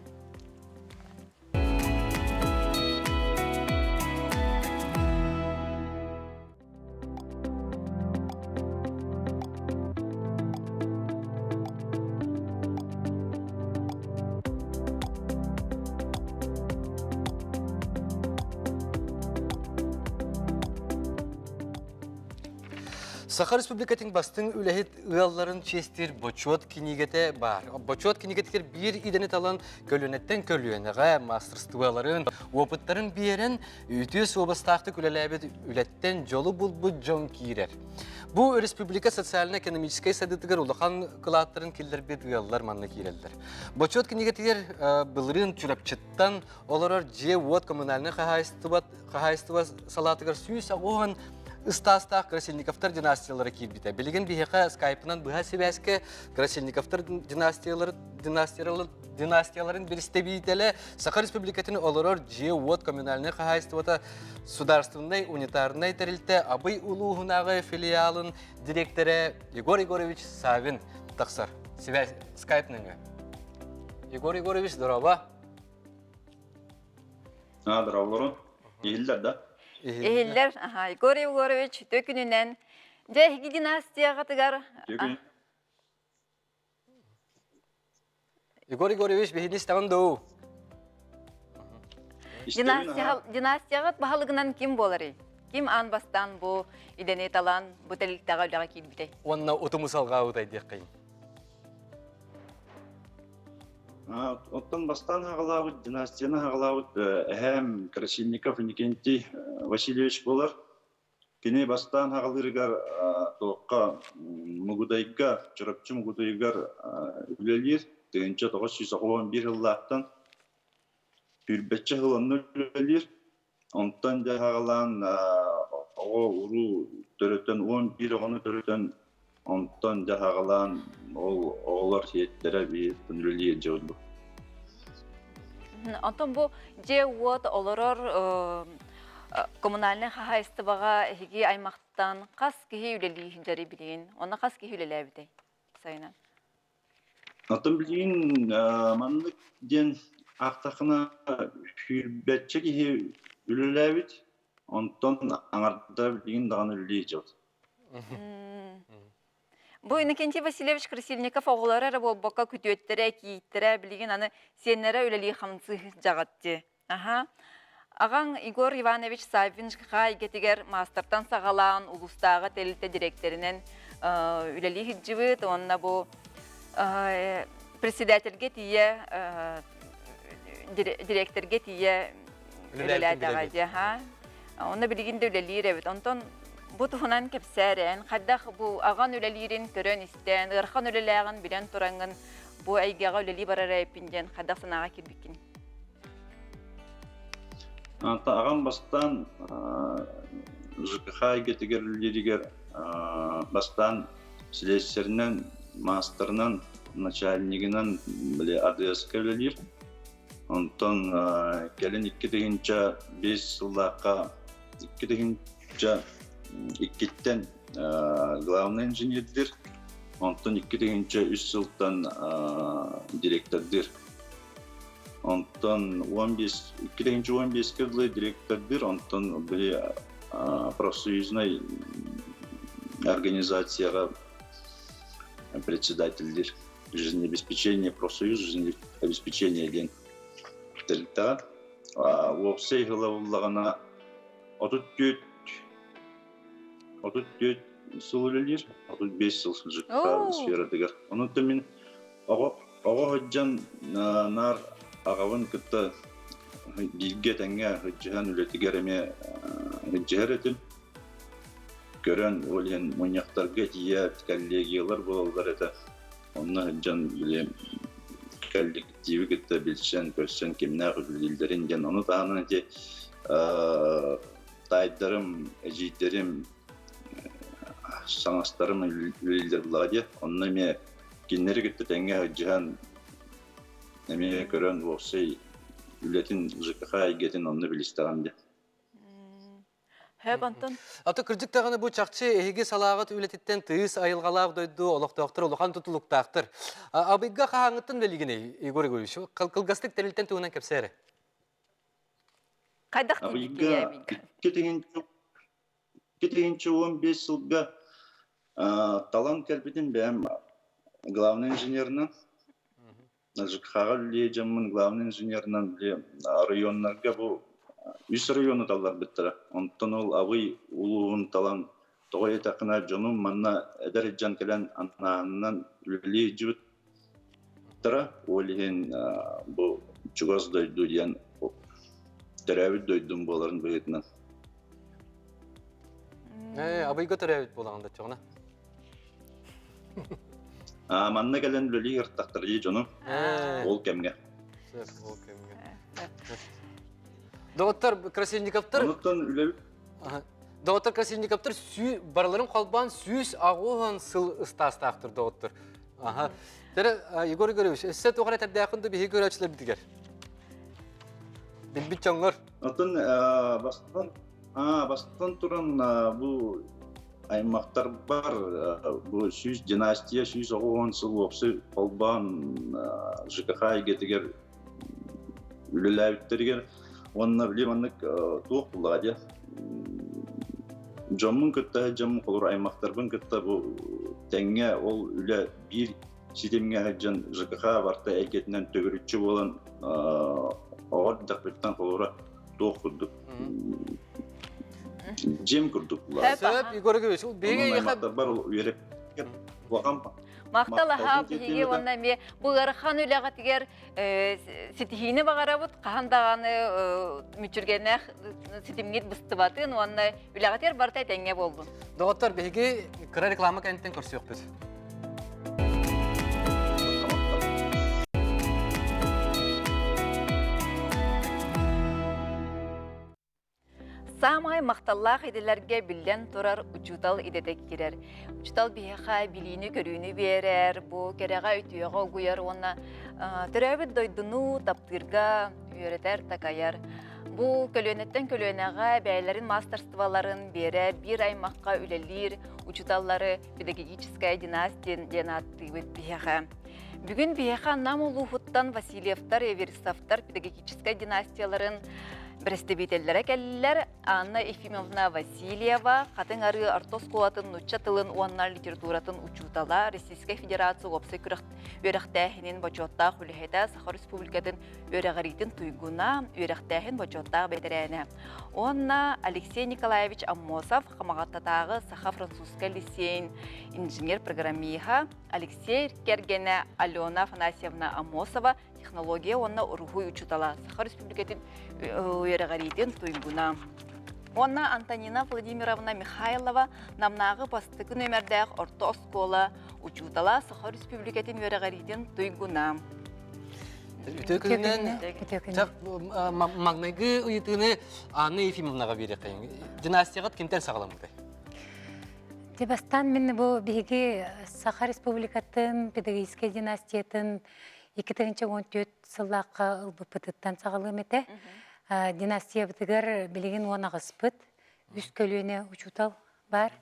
Саха Республикатын бастың үләхет ұялларын честер бочот кинигете бар. Бочот кинигетекер бир идені талан көлөнеттен көлөнеға мастерстволарын, опыттарын берен үтіс обастақты күлеләбет үлеттен жолы бұл жон кейрер. Бұл республика социально-экономическай садытығыр ұлыған қылаттарын келдер бет ұяллар манны кейрелдер. Бочот кинигетекер бұлырын чүрапчыттан оларар же от коммунальны қағайстыва салатығыр сүйіс оған Истастах Красильниковтар династиялары кирбите. Билеген бихеха скайпынан быха себәске Красильниковтар династияларын берістебейтелі Саха Республикатын олорор же от коммунальный хозяйствота сударственной унитарной тәрілті абый улуғынағы филиалын директоры Егор Егорович Савин тақсар. Себәс скайпныңы. Егор Егорович, здорово. Здорово. Егілдер, да? Егілдер, Егор Егорович, төкінінен жәхігі династияға тығар. Егор Егорович, бейді істаған доу. Династияға бағалығынан кім болары? Кім анбастан бұл идене талан бұтеліктіға үліға келбіде? Онына ұтымысалға ұтай дек қайын. Оттан бастан хағалауыд, династияны хағалауыд әхәм Красильников Никентий Васильевич болар. Кене бастан хағалырығар тоққа мұғыдайға, чырапчы мұғыдайғар үлелер. Тегенче 911 жыллақтан үрбетчі ғыланны үлелер. Онтан да хағалан о уру төрөтөн 11 огону төрөтөн онтон жахагалан ол оголор хиеттере бир күнүлү жолду. Онтон бу же уот олорор коммунальный хахайстыбага хиги аймактан кас кихи үлели жары билин. Оны кас кихи үлелебидей. Сайынан. Атын билин маннык ден актакына хүрбетче кихи үлелебит. Онтон аңарда билин даган үлели жол. Бу Иннокентий Васильевич Красильников оғылары болбаққа күтөттері, кейттері білген аны сенері үлелі қамсы жағатты. Ағаң Игор Иванович Савиншқа егетігер мастертан сағалаған ұлыстағы тәлілті директоринен үлелі хиджібіт, онына бұл председательге тие, директорге тие үлелі айтағады. Онына білгенде үлелі рәбіт. Онтон bu tuhunan kepseren, xaddaq bu ağan ölelirin körön isten, ırxan ölelağın bilen turangın bu aygağa öleli barara epinden, xaddaq sanağa kirbikin. Anta ağam bastan ЖКХ гетигерлеригер бастан слесарынан, мастерынан, начальнигынан биле адрес келелер. Онтон келен 2-5 жылдаққа 2-5 İkkitten главный инженердер, ondan 2-3 жылдан direktörдер. Ondan 2-15 yılda direktörдер, ondan bir профсоюзной организацияға председательдер. Жизнеобеспечение, профсоюз жизнеобеспечение ден. Тәлітті. Опсей ғылауылығына 34 сыл өлелер, 35 сыл жыққа сферадығыр. Оның төмен оға ғыджан нар ағавын күтті билге тәңе ғыджыған өлетігер әме ғыджығар әтін. Көрін өлген мұнияқтарға тие коллегиялар болалар әті. Оны ғыджан коллективі күтті білшен, көрсен кеміне ғылдерін ден. Оны тағынан әте тайдарым, әжейдерім, саңастарым үлелдер бұлады. Онына ме кеннері күтті тәңе ғыджыған әме көрін оқсай үлетін ЖКХ егетін онына білістіғанды. Хөп, Антон? Аты күрдік тағаны бұл чақчы әйге салағыт үлететтен тыйыз айылғалақ дойды, олықтақтыр, олыған тұтылықтақтыр. Абыйға қағаңыттың бәлігіне, Егор Егорович, қылғастық тәрілттен туынан кәпсәрі? Қайдақ дейдік ие әбейгі? 15 жылға талант кәрбетін бәм главный инженерінің, ЖКХ-ға үле жамын главный инженерінің районларға бұл 3 районы талар біттірі. Онтан ол авый ұлуын талан тоғай етақына жонын манна әдір жан кәлін анағынан үлі жүт тұра. Олеген бұл чугаз дойду дейін тәрәуіт дойдың боларын бұғетінен. Абыйға тәрәуіт болағында çoğuna. Манна кәлін үлі ұрттақтыр дей жоны ол кәмге. Доғыттар Красильниковтар... Доғыттар Красильниковтар барларын қалбан сүйіс ағуған сыл ұстастақтыр доғыттар. Тәрі, Егор Егорович, әсет оғара тәрдәқынды бейгі көрәчілер бітігер. Білбіт жоңғыр. Бастан тұран бұл аймақтар бар, бұл сүйіс династия, сүйіс ағуған сыл оқсы қалбан ЖКХ егетігер үліләуіттерігер. Онна білем аннык туық бұлады. Жомын күтті, жомын қолыр аймақтарбын күтті бұл тәңе ол үлі бір сетемге жан ЖКХ барты әйкетінен төгірітші болан оғыр дақбеттен қолыры туық күрдік. Жем күрдік бұлады. Сөп, Егор Егорович, ол бейге аймақтар бар ол үйерек бұлаған ба? Мақталаға бігі онна ме бұғархан үліға тігер сетихіне бағара бұд, қағандағаны мүчіргенне сетімгет бұсты батын, онна үліға тігер бартай тәңе болды. Доғыттар бейге кіра реклама кәнттен көрсі жоқ біз. Самай мақталлақ еделерге білден тұрар учутал идедек керер. Учутал бейха билini көрүүнү берер, бу кереға үтүйеға ұгуяр, оны түрәбіт дойдыну таптырға үйретер такаяр. Бу көлөнеттен көлөнеға бәйлерин мастерстволарын берер, bir аймаққа үлелер, учуталлары педагогическая династия денаттыбыт бейха. Бүгін бейха нам улуфуттан Васильевтар, Эверистовтар педагогическая династияларын Брестебителлere келлер. Анна Ефимовна Васильева, қатын ары артос қуатын нуча тылын уаннар литературатын учутала, Российская Федерация опсы күріқ өріқтәхінен бачоттақ үліхеті Саха Республикатын өріғаритін туйгуна өріқтәхін бачоттақ бәдірәні. Онна Алексей Николаевич Аммосов, қамағаттатағы Саха Французская лицейн инженер-программиха, Алексей Кергене Алена Афанасьевна Аммосова, технология онна ургуй учутала Саха Республикатын өріғаритін туйгуна. Онна Антонина Владимировна Михайлова намнағы постықы нөмірдәқ орта оскола учутала Саха Республикатын өріғаритін туйгуна. Үтөкүнен магнайгы уйытыны Анна Ефимовнаға бере қайын. Династияға кемтен сағаламыды? Дебастан мен бұл беге Саха Республикатын педагогическая династиятын 2014 сыллаққа ұлбыпытыттан сағалым еті. Династия бітігер білеген оңағыз бұд, үст көліне учутал бар.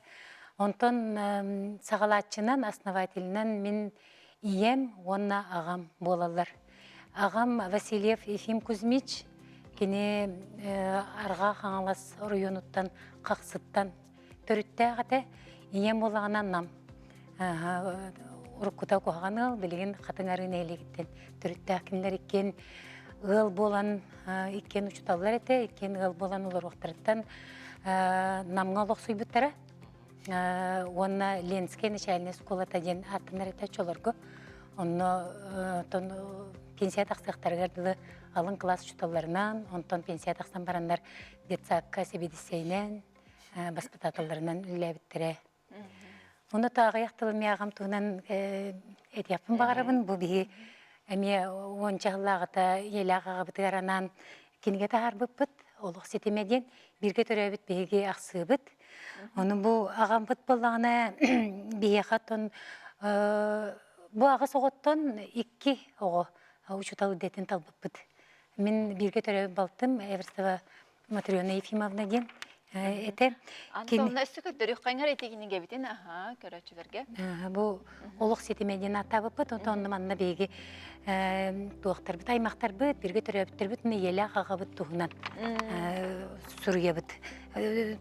Онтон сағалатчынан, основателінен мен ием, онна ағам болалар. Ағам Васильев Ефим Кузьмич, кені арға қаңалас районуттан, қақсыттан түрітті ағаты, ием болағынан нам. Уруккута куһаган ыл билигин хатыңарын элегиттен түрүттэ кинилер иккен ыл болан иккен учуталлар эте иккен ыл болан улар уктарыттан намга локсуйбуттара онна Ленская начальная школа таден аттынар эте чолорго онно тон пенсия таксактарга дылы алын класс учуталларынан онтон пенсия таксан барандар детсакка себедисейнен воспитательларынан үлләбиттере. Оны тағы яқтылыме ағам туынан әдияпын бағарабын, бұл бігі әме ончағылағыта елағаға бұтыгаранан кенге тағар бұт, олық сетемеден бірге түрәбіт бігі ақсы бұт. Оны бұл ағам бұт болағына бігі қаттын, бұл ағы соғыттын екі оғы учуталы детін талбып бұт. Мен бірге түрәбіт балтым, Эверстова Матриона Ефимовна ден. Антонна өссі көттірі қаңар етегінің кәбітін, көрәтшілерге. Бұл олық сетімеден атабы бұд, онды манна бейгі туақтар бұд, аймақтар бұд, бірге түрәбіттер бұд, елі ағаға бұд туғынан сүрге бұд.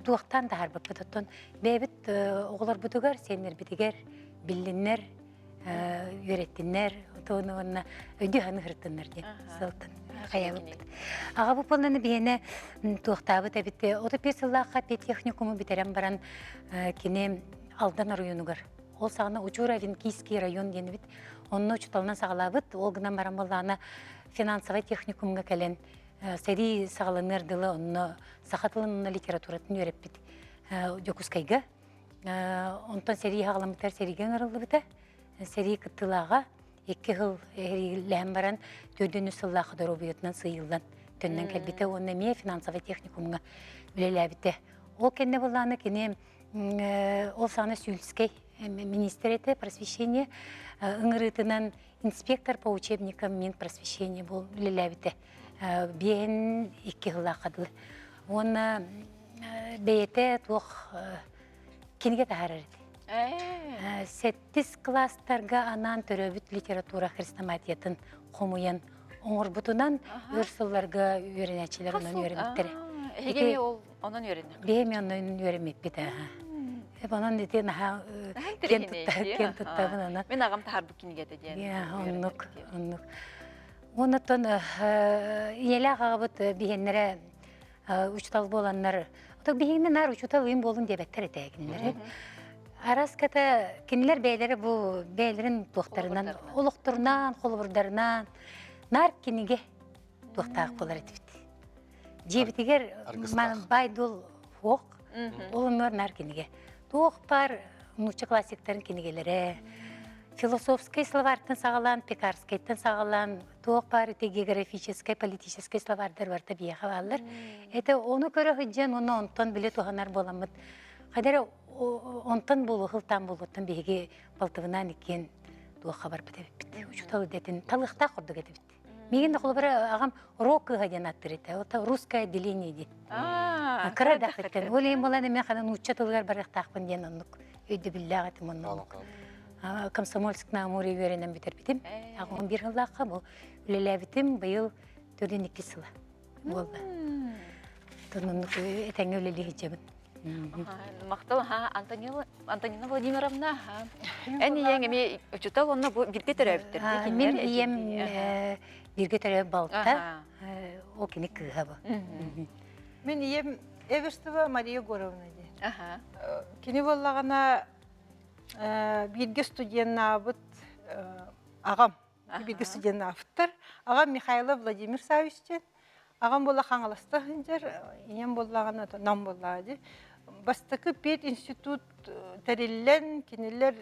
Туақтан дағар бұд бұд, онды бейбіт оғылар бұдығар, сенер бідігер, білінер, үйреттінер, өйді ғаны ғырттынлар де, сылтын. Аға бұл болнаны бейіне туақтабы да бітті. Оты песіллаққа педтехникумы бітерен баран кене алдан районугар. Ол сағына Учура Венкийский район дені біт. Онны учуталынан сағалабыт. Ол гынан баран болағына финансовай техникумға кәлен сәри сағаланыр дылы онны сақатылын литературатын өреп біт. Жокускайға. Онтан сәри ғаламытар сәриген ұрылы біті. Сәри күттілаға. Екі ғыл ләм баран төрдені сыллақы дұру бұйытынан сыйылдан төннен кәлбеті, оны ме финансовай техникумға білелі әбіті. Ол кәнне болағаны кәне ол сағына Сюльскай министр еті просвещение, ұңырытынан инспектор по учебникам мен просвещение бол білелі әбіті. Бейін екі ғыл ақадылы. Оны бейеті тұқ кенге тағар әреді. 7 класстарға анан төрөбіт литература хрестоматиятын қомуян оңыр бұтынан өрсілларға өренәчілер онын өренеттері. Егеме ол онын өренек? Бейме онын өренмек біті. Онын дете наға кен тұттабын онын. Мен ағам тағар бұкені кеті дейін. Онық. Онытын елі ағаға бұт бейенлері ұчытал боланлар. Бейеннен ар ұчытал үйін болын дебеттер етегінлері. Араската кинилер бейлери бу бейлерин туактарынан, олуктурунан, колбурдарынан нар киниге туактак болар этибит. Жебитигер байдул ок, олунор нар киниге. Туак бар нуча классиктарын кинигелери, философский словарьтан сагалан, пекарскайттан сагалан, туох бар те географический, политический словарьдар бар табия хаваллар. Это оны көрө хыджан, оны онтон биле туханар боламыт. Хадара онтон болу, хылтан болуттан беге балтыбынан икен туох хабар бітебит. Учуталы детін талықта құрдық етебит. Меген де қолы бір ағам рокы ғаден аттыр еті. Это русское отделение дейді. Кыра дақыттен. Олейін болады мен қадан учатылғар барық тақпын ден онық. Өйді білі ағатым онық. Комсомольск на Амуре веренен бітер бітім. Ағым бір ғылаққа бұл. Үлелі бітім бұйыл 4-2 сыла. Болды. Тұнынық әтәңі өлелі хиджабын. Мақтал, Антонина Владимировна, әне еңеме учутал, онна бірге төрәбіттір. Мен ием бірге төрәбі балта, ол кені кыға бұл. Мен ием Эверстова Мария Горовна де. Кені болағана бірге студентна абыт ағам, бірге студентна абыттар. Ағам Михайлов Владимир Савичтен. Ағам бола қаңаласта хынжар, ием болағана нам болады. Бастакы пет институт тәреллен, кенелер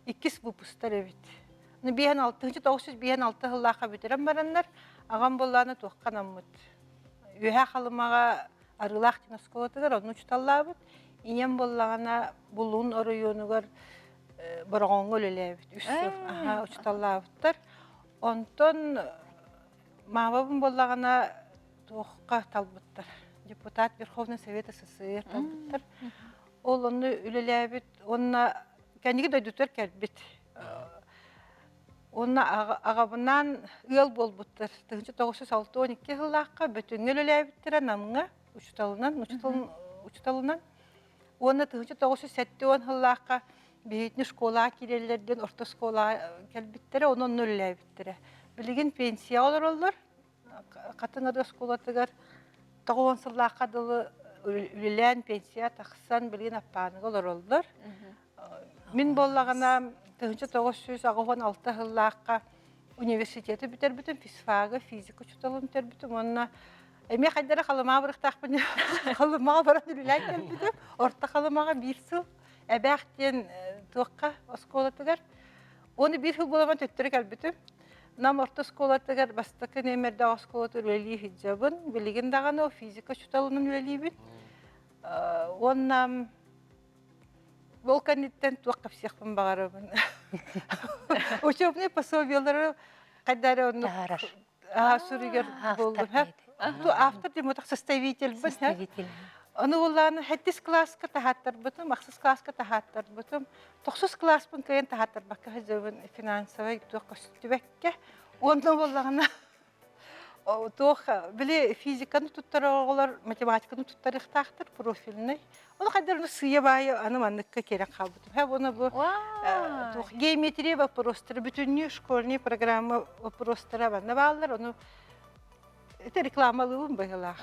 2 выпустар әбет. Бейен 906 ғылаға бөтерен барандар, ағам болағана тоққан аммыд. Өйә қалымаға арылақ тенасковатығыр, оны ұчталла әбет. Ием болағана бұлуын орыйонығар бұрғанғы өлелі әбет. Үсі ұчталла әбеттар. Онтон мағабым болағана тоққа талбыттар. Депутат Верховный Совет СССР талбыттар. Ол оны үлеләбет, онына кәнеге дөйдүтер кәлбет. Онына ағабынан ұял болбыттар. 1912 ғылаққа бөтіңі үлеләбеттер намыңа ұчталынан. Оны 1970 ғылаққа бейтіні школа керелерден орта школа кәлбеттері, оны үлеләбеттері. Білеген пенсия олар олар. Қатыңады школатығар тоғуан сыллаққа дылы үлілән пенсия тақсан білген аппанығы олар олар. Мен болағана 1996 ғыллаққа университеті бітер бүтін, физфагы, физика ұчыталым бітер бүтін. Онына әме қайдары қалымаға бұрықтақ бұны, қалымаға баран үлілән кел бүтін. Орта қалымаға 1 сыл әбәқтен тұққа школатығар. Оны 1 жыл боламан төттірі кәл бүтін. Нам орта школатығар бастықы немерді школаты үлелі хиджабын, білеген дағаны о физика шуталының үлелі бін. Оннам волканиттен туаққа всеқпын бағарабын. Учебные пособиялары қайдары оны сүрігер болдым. Автор демотақ составитель бін. Оны олағаны 7 класска тахаттар бұтым, 6 класска тахаттар бұтым, 9 класспын көйен тахаттар баққа хызыбын финансовай туаққа сүттібәкке. Оны олағына біле физиканы тұттары оғылар, математиканы тұттары ұқтақтыр, профиліні. Оны қайдар сыя байы аныманныққа керек қалбытым. Оны бұл геометрия вопростары, бүтінне школьный программа вопростары бәнді бағалар, оны это рекламалыуын бағылақ.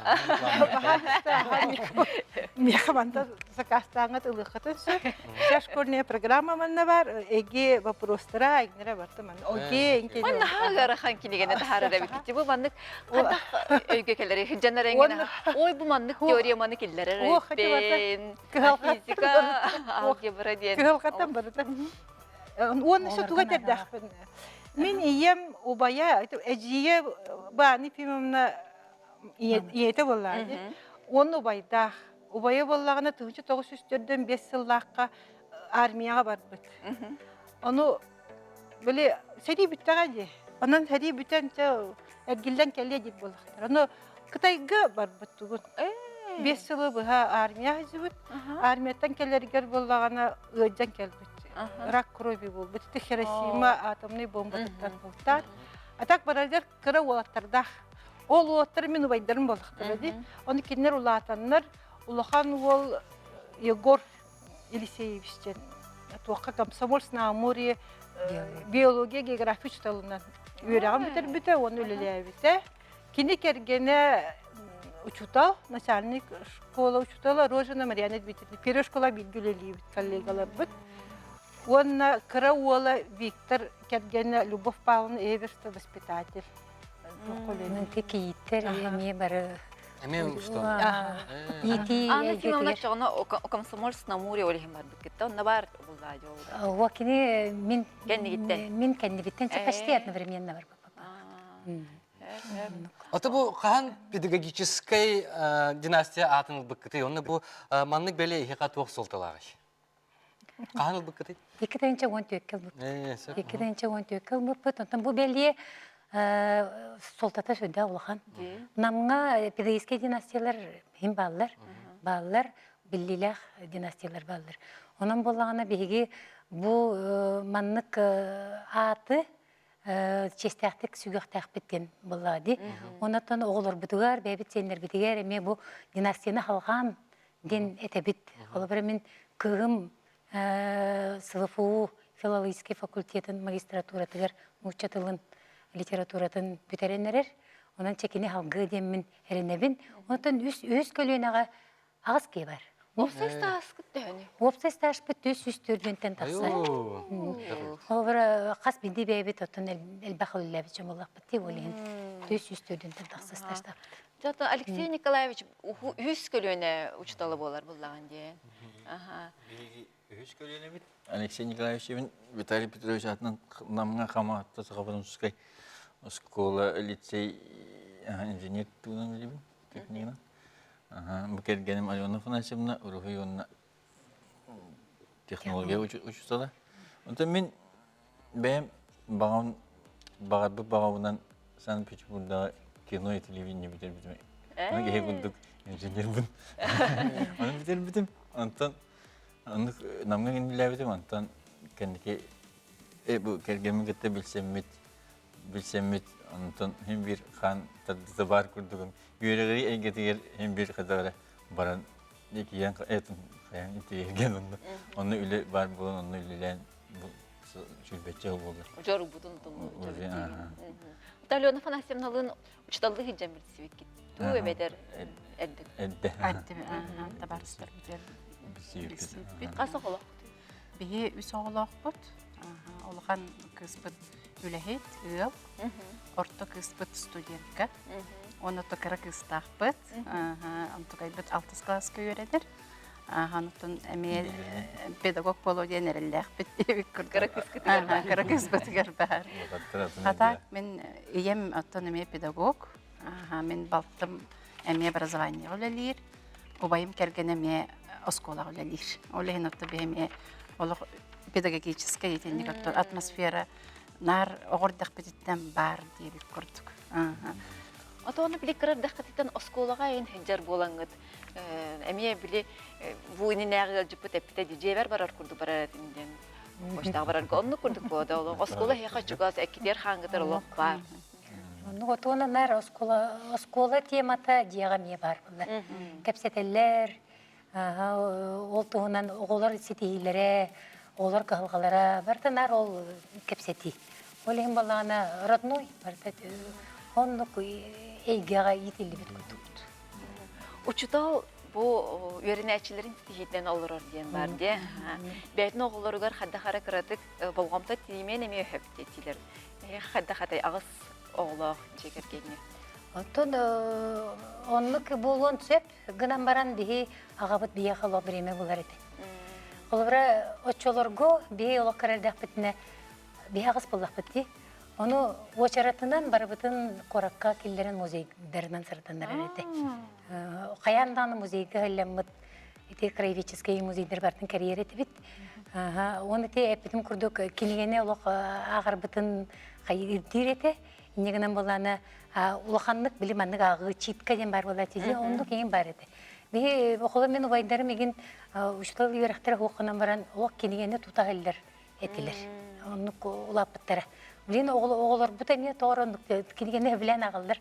Мехаманда закастаңат ылықытын сөй. Шашкорная программа манна бар, эге вопростыра әгнері барды манна. Оге әңкелі. Манна хағары қан келегені тахары рәбі кетті. Бұл маннық қандақ өйге келері, жанар әңгені. Ой, бұл маннық теория манны келері рәбін. Физика, алгебра ден. Кығылқаттан барды. Оны шы туға тердақпын. Мен ием убая, әжие баны пимімна иеті болады. Оны убайдақ. Убайы болағына 1904-ден 5 сыллаққа армияға бар бұд. Оны біле сәди бүттіға де. Онын сәди бүттен әргілден кәле деп болақтыр. Оны Қытайға бар бұд тұғын. 5 сылы бұға армияға жібіт. Армияттан кәлергер болағына ұйджан кәлбіт. Рак крови бол. Бітті Хиросима атомный бомбатықтан болтар. Атак баралдар кыра олаттардақ. Ол олаттары мен убайдарын болықтыр. Оны кенер улатанлар, улахан ол Егор Елисеевичтен. Туаққа Комсомольск на Амуре биология, география ұшталынан. Үйрағын бітір біті, оны өлілі әбіті. Кені кергені учутал, начальник школа учутала Рожина Марьяна Дмитриевна. Первая школа білгілі коллегалар бұд. Онна Караула Виктор Кергена Любовь Павловна Эверста воспитатель. Кейттер, еме бары Эме что? Ити Анна Фимовна чоғына Комсомольск на Амуре олихим бар бікетті. Онна бар бұл радио. Уакини Кеннигиттен. мин кеннигиттен почти одновременно бар папа. Ото бу кахан педагогической династия атын быккыты. Онны бу маннык беле ихка тоқ солталагы. Кахан быккыты? 2-14 жыл бұл. Сөп. 2-14 жыл бұл. Онтан бұл беле солтата сөйді олған. Намға педагогический династиялар хим баллар. Баллар биллилах династиялар баллар. Онан болағына беге бұл маннык аты честәқтік сүгіқтәқ біткен болады. Онаттан оғылыр бұтығар, бәбіт сендер бітігер, әме бұл династияны қалған ден әтәбіт. Олы бір мен кығым СВФУ филологический факультетін магистратуратығар мұчатылын литературатын бүтеренерер. Онан чекені халғы демін әрінебін. Онаттан өз көлуенаға ағыз кей бар. Опсай стас күттәне. Опсай сташ бүт өз үстөрдентен тақса. Ол бір қас бинди бәйбет оттан әлбақыл үләбі жамылақ бітті олейін. Өз үстөрдентен тақса сташтақ. Жата Алексей Николаевич үз көлөне учталы болар бұллаған дейін. Алексей Николаевич мен Виталий Петрович атынан намға қаматты сағабадымсызғай школа, лицей, инженер туынан білебін, техникынан. Бұл келгенім Алена Фанасьевна, Урухай онына технология учустала. Онтан мен бәйім бағарбы бағауынан Санкт-Петербургдағы кино и телевидение бітер бітімей. Оны кеге күндік инженер бұн. Оны бітер бітім. Онтан намға кенділі бітім. Онтан кәндіке бұл келгенім кетті білсеммет. Онтан hem bir хан тадды бар күрдігім. Үйерегері әйгетігер hem bir қадағыра баран екіген әтін қаян итегерген онды. Оны үлі бар болын, оны үлілен жүлбетчі болды. Жору будун туму. Алена Фанасьевналын учталлы хиджан білсі бекет. Ту өбедер әдді. Әдді. Әдді, табарыстар бітер. Қасы қолақ? Бейе үс оғылақ бұд. Олған кызбыд үләхет, ұйыл. Орто кызбыд студентка. Оны тұқыры кызтақ бұд. Антықай бұд 6 класска өредер. Ханытын әме педагог болу ден әрілләқ бұд. Кыры кызбыд гәрбәр. Хатак, мен үйем оттон әме педагог. Мен балттым әме образование олалир. Убайым кәрген әме оскола олалир. Олайын отты бәме педагогическая етенник атмосфера нар оғырдақ бететтен бар дейбік көрдік. Ата оны біле кірардақ қатеттен осколаға ең хенджар болаңғыд. Әме біле бұйны нәғыл жүпіт әппіті дежевер барар күрді барар әтінден. Оштағы барарға оны күрдік болды. Оскола хеқа чугаз әкетер қаңғыдар олық бар. Оны нар оскола темата дияға ме бар бұлар. Кәпсетелер, ол туғынан оғылар сетейлері, олар қағылғалара, бартанар ол кәпсети. Ол ең балағына родной, онық әйгеға етелі бет күтіп. Учутал bu öğrenicilerin stihiden olur diyen var diye. Beytne oğullarıgar hadda hara kıradık bolgamta timen emi höptetiler. Hadda hatay ağız oğlaq çekergeni. Oton onluk bolon söp gınan baran dihi ağabıt biye xalo bireme bular edi. Olabra oçolorgo biye olaq karardak bitine biye ağız bullaq bitti. Onu oçaratından barabıtın korakka killerin muzeylerinden sırtınlar edi. Qayandan muzeyga həlləmmət iti краеведческий музейдер бартын карьер етібіт. Оны те әппетім күрдік кенегені олық ағарбытын қайырдер еті. Инегінен боланы ұлықанлық біліманлық ағы читка ден бар бола тезе, ондық ең бар еді. Бе оқылы мен ұбайдарым еген ұшылы үйерақтар оқынан баран олық кенегені тута әлдер етілер. Ондық ұлапыттары. Білен оғылар бұта не тоғыр ондық кенегені білен ағылдар.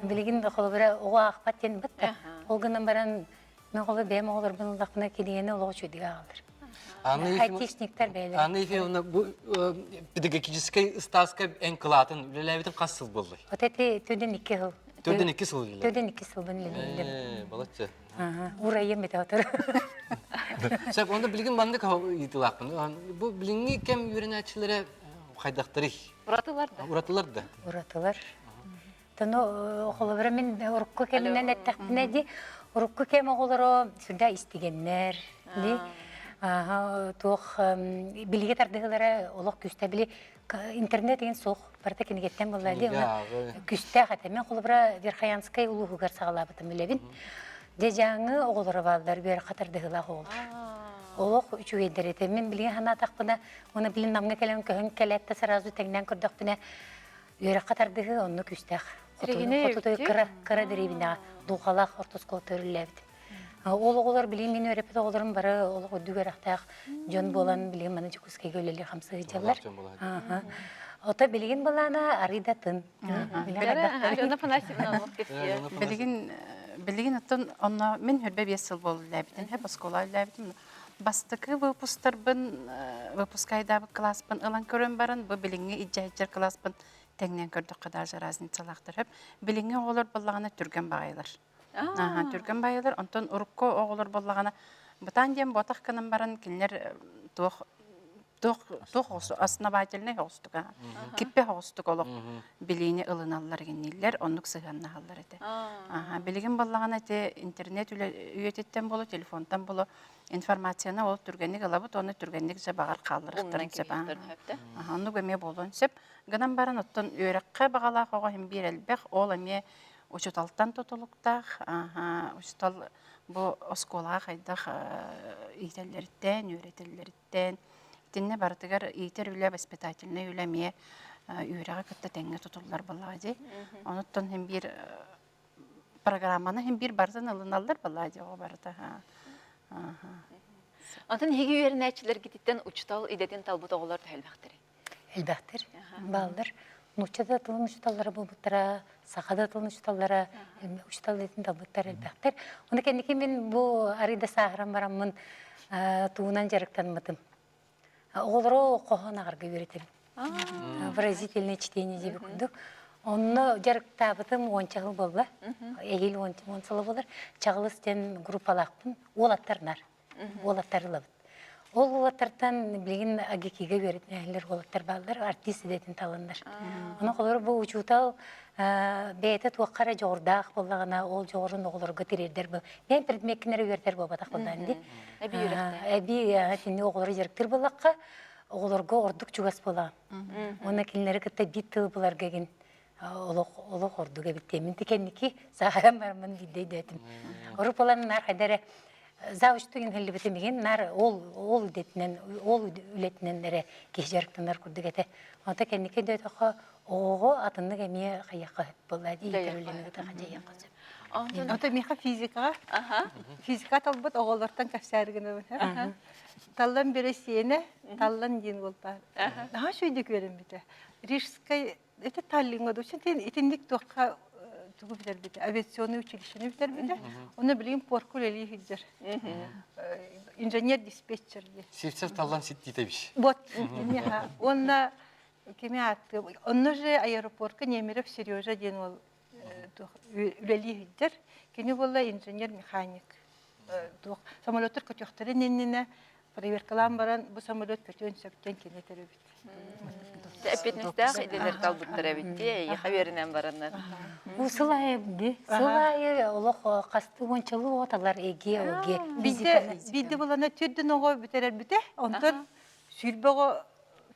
Білген қолы бірі оға ақпат ден бұтты. Олғынан баран мен қолы бәйім оғылар бұның лақына келгені олығы чөдіге ағылдар. Айтишниктер бәйлер. Анна Ефимовна, bu pedagogический стаска en kılatın ülelevdim kaç yıl buldu? Вот это төден 2 yıl. Tördün 2 yıl ülelev. Төден 2 yıl bunu ülelev. Balatçı. Urayım ete otur. Sen onda bilgin bandık yıtılaqın. Bu bilingi kem öğrenicilere kaydaktırı. Uratılar da. Uratılar da. Uratılar. Тону холобра мен урукку кеминен эттахтина ди урукку кем оголоро сүрдө истигеннер ди. Туох билге тардыгылары олох күстә били интернет деген сух барта кенегеттен болла ди. Күстә хатемен холобра Верхоянская улугугар сагалабытым билебин. Де жаңы оголоро балдар бер катардыгыла гол. Олох үчүгендерете мен билген хана такпына оны билин намга келен көхөн келетте сразу теңнен көрдөкпүнө үйрө катардыгы онну күстәх. Хотутой кыра дерибина духалах ортоскол төрүлөбүт. Ол оголор билин мен өрөпөт оголорум бары ол дүгөрактак жон болан билин мана жукускай көлөлү хамсы жаллар. Ота билген балана аридатын. Билген оттон онна мен хөрбө 5 жыл болду ләбитин, хеп оскола ләбитин. Бастыкы выпустарбын, выпускайдабы класспын ылан көрөн барын, бу билинге иджайчар класспын теңнен көрдүк кадар разницалактар хеп. Билинге оголор боллагана түргөн багайлар. Түргөн багайлар, онтон урукко оголор боллагана бутан дем ботак канан барын кинлер тох основательный хостуга. Киппе хостуг олок билине ылыналлар геннилер, оннук сыганна халлар эте. Билген боллагана те интернет үйөтеттен боло, телефонтан боло информацияны ол түргенник алабыт, оны түргенник жабагар калдырыктырын сеп. Онну көме болон сеп. Гынан барын оттон үйрөккө багалак ого хем бир элбек, ол эме учуталтан тотулуктах, учутал бу осколага кайдах ителлерден, үйрөтеллерден Тинне бартыгар итер үле воспитательный үлеме үйрәгә кытта тәңгә тотулар баллади. Оныттан һәм бир программаны һәм бир бардан алыналар баллади о барда. Антын хеги үйренәчләр гититтен учтал идетен талбут оголар тәлбәхтер. Элбәхтер. Балдар. Нучада тылынчталары булбыттыра, сахада тылынчталары, учтал идетен талбуттар элбәхтер. Оны кенеке мен бу арида сагырам бараммын туунан жарыктанмадым. Оголоро кохонагырга үйрөтем. Выразительное чтение деп күндүк. Онны жарыктабытым 10 жыл болду. Эгил 10 жыл болду. Чагылыстен группалакпын. Ол аттарнар. Ол аттарлабыт. Ол аттардан билген агекиге үйрөтнелер олаттар балдар, артист идетин таландар. Аны колор бу учутал бейте туаккара жордак боллагана ол жорун оголорго тирердер бу. Мен предметкенер үйрөтер болбатак болданди. Эби үйрөттө. Эби тини оголор жарыктыр боллакка оголорго ордук чугас бола. Оны кинлери кытта бит тыл булар кеген. Олох ордуга биттемин тикенники сахарам бармын бидей детим. Оруп болан нар хадары Завуштугин хелбетемеген нар ол детнен ол үлетнен нере кешжарктанар күрдүгете. Ата кеннике дөтөкө ого атынны кеме каяка боллади интерүлемеге тагажая кызып. Ата меха физика. Физика талбыт оголортан кафсаргыны. Таллан бересине, таллан дин болпа. Daha şöyle görün bir de. Рижской это Таллинга дочен итинник тока тугу битер бите. Авиационный училище битер бите. Оны билим поркул эли хиджер. Инженер-диспетчер. Севцев таллан ситтитебиш. Вот, неха. Он кеме он же аэропортка Немиров Сережа ден ол үлели хиджер. Кене болла инженер-механик. Самолеттер көтөктөрү ненне проверкалан баран бу самолет көтөн сөктөн кене теребит. Эпетнестах иделер талбыттар битти, яхаверинен бараннар. Бу сылайыбды. Сылайы олох касты 10 жыл оталар эге. Бидде булана түрдүн ого битерер бите. Онтон сүрбөгө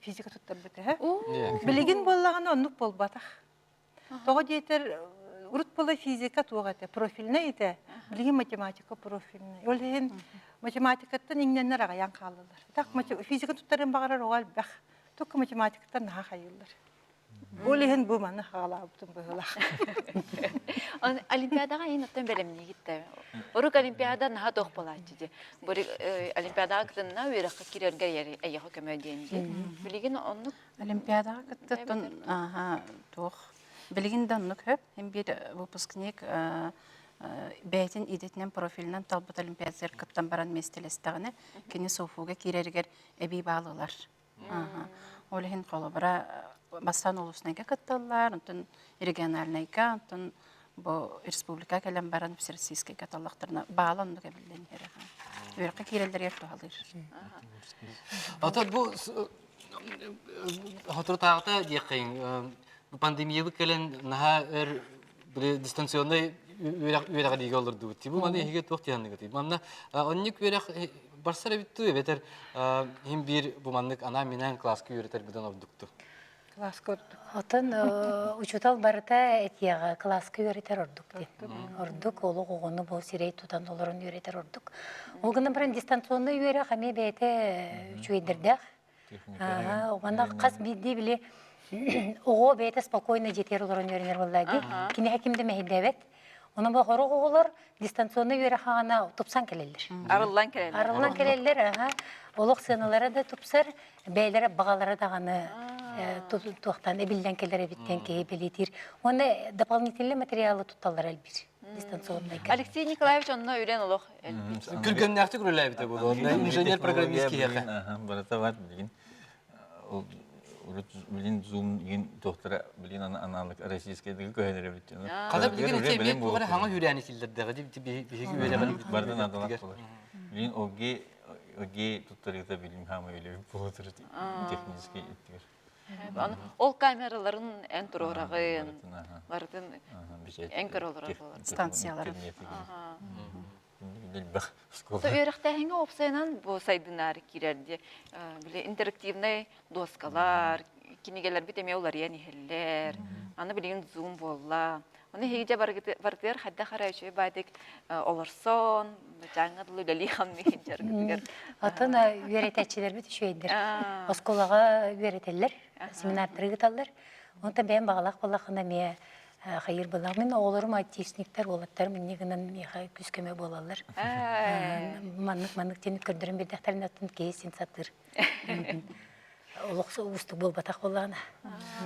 физика туттар бите. Билигин боллаган оннук болбатах. Тога жетер урут бола физика тугате профильне ите. Билигин математика профильне. Олен математикаттан иңненнер агаян калдылар. Так физика туттарын багарар огал бах. Только математикаттан наха хайылдар. Олен бу маны хагалаптым была. Олимпиадага ин оттон беремни гитте. Орук олимпиада наха тох болачы. Бу олимпиадага кытына үйрөккө кирерге ери аяга көмөденди. Билигин оннук олимпиадага кыттын тох. Билигин даннук хөп, hem bir выпускник бәйтин идетнен профилинен талбыт олимпиадалар кыттан баран местелестагыны кене софуга кирергер эби баалылар. Олехин колобра бастан улуснайга кытталлар, онтон региональнайга, онтон бу республика келен баран всероссийский каталлактарына бааланды кебилден хере. Үркө кирелдер ерталыр. Ата бу hatırtağıda diyeyim, пандемиялык келен наха дистанционный үерәгә диге олырды. Бу маны һиге тох тиянны гыты. Манна онник үерәг барсара биттү бетер һим бир бу маннык ана менен класска үертер бидан олдукту. Класс көрдік. Отын учутал барыта этияга класска үйретер ордук ди. Ордук олу огону бол сирей тутан олорун үйретер ордук. Ол гына бирен дистанционный үйрө хами бете чуйдердах. Оганда кас бидди биле ого бете спокойно жетер олорун үйренер болдайди. Кини хакимде мехидебет. Onun bu horog oğullar distansiyonu göre hana tupsan kelirler. Arıllan kelelер. Arılan kelirler. Oluk sığınalara da tupsar, beylere bağalara da hanı tuğtan ebilden kelere bitten ki belitir. Onda дополнительный материалы tutallar elbir. Distansiyonundayken. Алексей Николаевич onunla öğren oluk. Күлгөннәкте күреләй бите бу. Онда инженер программист кияка. Барата бар билин. Ол билин зум ген доктора билин аналык российскийдеги көһөнөрө бит. Када билген эте бу кара хаңа хүрәни килдердәге дип биһиги үерәгә Бардан адалак булар. Билин оге туттарыгда билим хама өйлө булдыр технический иттер. Ол камераларын en турагын, бардын en körolları. Станциялары. Öğrekte hangi opsiyonan bu saydınar kirerdi. Bile interaktivne doskalar, kinigeler bitemiyorlar yani heller. Ana bilin zoom bolla. Onu heyce vardır hadda karayışı baydık olurson, canlı lalihan mihcer. Atın öğreticiler bit şöydir. Oskolaga öğretirler, seminarları gitarlar. Onda ben bağlaq bolaqına me hayır bolar. Men oğlarım aytisnikler olatlar men negenen meha küskeme bolarlar. Manık tenik kördürüm bir dahtarın atın kesin satır. Oluksa ustuk bol batak bolana.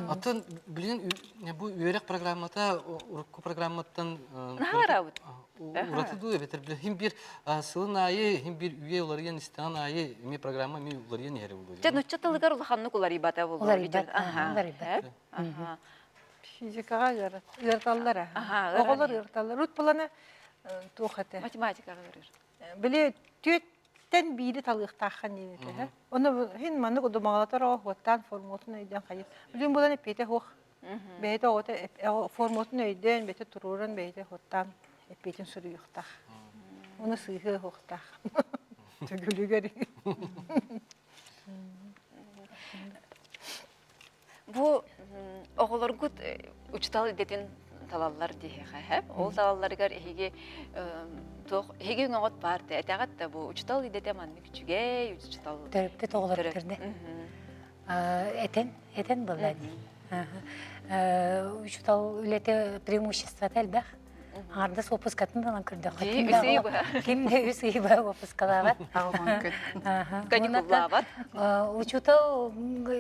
Атын билен бу үерәк программата урку программаттан Наһаравыт. ураты ду бетер билен һим бир сылын айы һим бир үе оларыган истан айы ми программа ми уларыган яре булды. Жан учталыгар улаханны кулар ибата булды. Улар ибат, улар ибат. Fizikaga ırtallara. Oğullar ırtallar. Rut bulana tuğate. Математикага verir. Bile tütten biri talık tahan yine. Onu hin manık odumağlatar o hotan formatını öden kayıp. Bilin bulan epeyte hoş. Beyte o formatını öden, beyte tururan beyte hotan epeyten sürü yokta. Onu sıyı hoşta. Tügülü gari. Bu oğullar gut uçtal edeten talallar diye hep. O talallargar hege hege ngot bardı. Etagat da bu uçtal edeten manni küçüge uçtal. Törüpte toğlar bitirdi. Eten bolladı. Uçtal ülete преимущество telbэх. Arda sopus katından kırdı. Kimde üsüyü bu opus kalavat. Каникуллават. Uçtal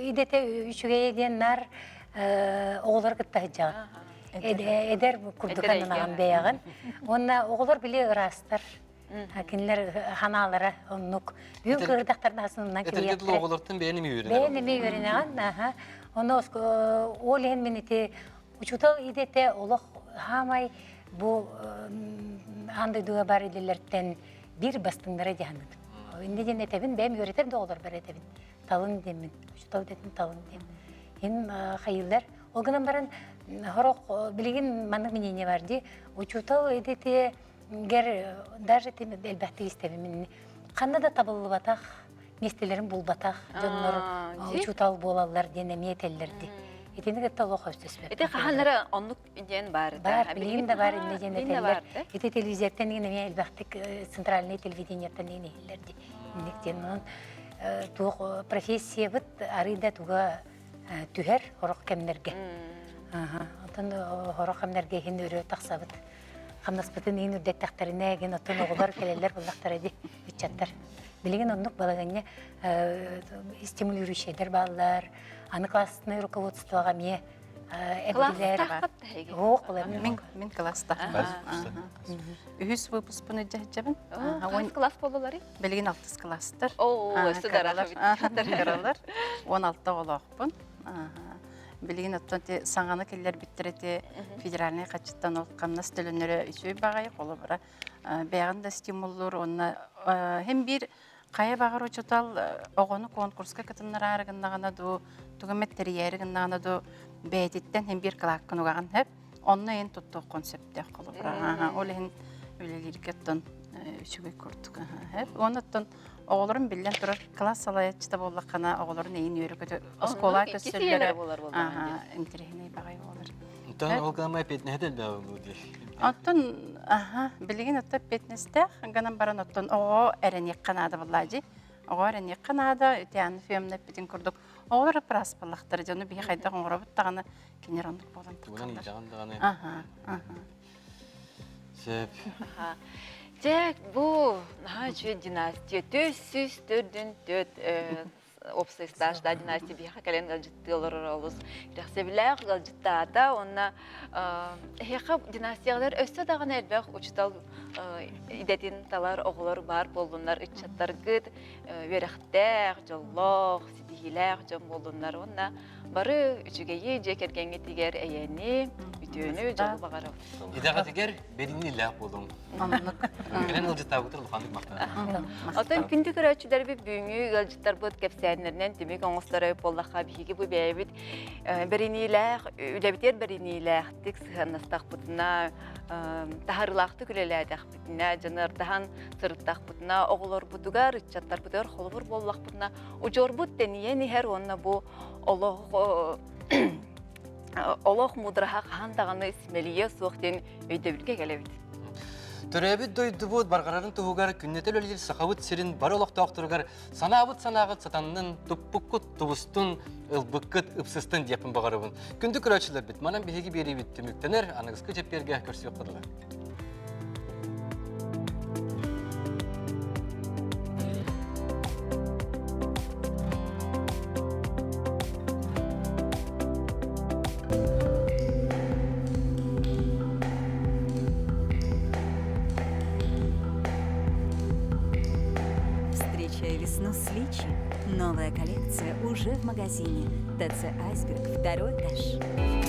idete üçüge diyenler oğullar kıttahıca. Eder bu kurdukanın ağın beyağın. Onda oğullar bile ırastar. Hakinler hanalara onluk. Büyük kırdaktarın asından kiri Etergedil yaptı. oğullardan beğenimi üerene. Beğenimi öğrenen. Onda o lehen miniti uçutal idete oluk hamay bu anda duğa bar edilerden bir bastınlara canım. Indi den etebin ben öğretir de olur bar etebin. Talın demin. Uçutal dedim talın demin. Hen hayırlar. O günden baran horok bilgin manık minine vardı. Uçutal edete ger даже temi elbette istebimin. Kanada da tabıllı batak, mestelerin bul batak, canlar uçutal bolallar deneme tellerdi. Etini gıtta loğa üstesme. Ete kahanlara onluk inen bardı. Бар, билим да бар, инде женетелер. Эте телевизияттан ине мен элбактык центральный телевидениятан ине элерди. Индектен онун туг профессия бит арыда туга түһер хорок кемнерге. Атын хорок кемнерге хин өрө таксабыт. Хамнаспытын ин үрдек тактарына ген отон оголор келелер булактар эди бичаттар. Билген оннук балагanya стимулирующийдер баллар, аны классный руководствоға ме Мен класста. Үһүс выпускын өдәһҗәбен. Класс болалары? Белген 6 класстар. О, өстәдәр. 16 олақпын. Билген оттонте саңаны келлер биттерете федеральный качыттан олкамнас төлөнөрө үчүй багай колу бара. Бягында стимуллар онна hem bir кая багар очотал огону конкурска кытыннар арыгыннагана ду тугаметтери ярыгыннагана ду бәйтеттен hem bir кылаккын угаган hep онна ен туттук концепттех колубра. Ол ен үлелиргеттен үчүгө көрдүк. Hep оннан оголорун билен турар класс алаячта боллакана оголорун эйин үйрөкөтө оскола көсөллөрө. Интерехине багай болор. Тан олгама петнедел бәүлүди. Оттон билген отта петнесте ганан баран оттон ого эренек канада буллажи. Ого эренек канада үтян фемне петин курдук. Оголор прас баллактар жаны би хайда гоңоробут таганы кенерондук болон Буган тургандар. жагандаганы. Сеп. Тек bu научу династия төсүстөрдүн төт опсый стажда династия биха кален галжыттылар олус. Рахсебилах галжыттада онна хека династиялар өссө даган элбек учтал идетин талар оглор бар болдунар ичаттар гыт верехтер жоллох сидихилер жон болдунар онна бары үчүгейи жекергенге тигер эйени бүтөнү жол багара. Идага тигер беринни лах болдум. Кален галжыттагытыр лухандык мактана. Атын күндү көрөчүлөр би бүгүнгү галжыттар бут кепсәннәрнән тимик оңостары боллаха биһиги бу бәйбит бериниләр үләбитер бериниләр тик сыһаннастак бутна тахарлакты күләләдәк битнә җанар таһан сырттак бутна оглор бутугар чаттар бутар холбур боллак бутна уҗор бут тәния нихәр онна бу Олох мудраха хандаганы исмелие суктен өйдөбүлгө келебит. Төрөбүт дойдубут баргарарын тугугар күннетел өлер сахабыт сирин бар олоктоктургар санабыт санагыт сатаннын туппуккут тубустун ылбыккыт ыпсыстын депин багарыбын. Күндү көрөчүлөр бит. Манан биһиги берибит түмүктенер аныгыскы жепперге көрсөк кылдылар. Встречай весну с Личи. Новая коллекция уже в магазине. ТЦ «Айсберг», 2-й этаж.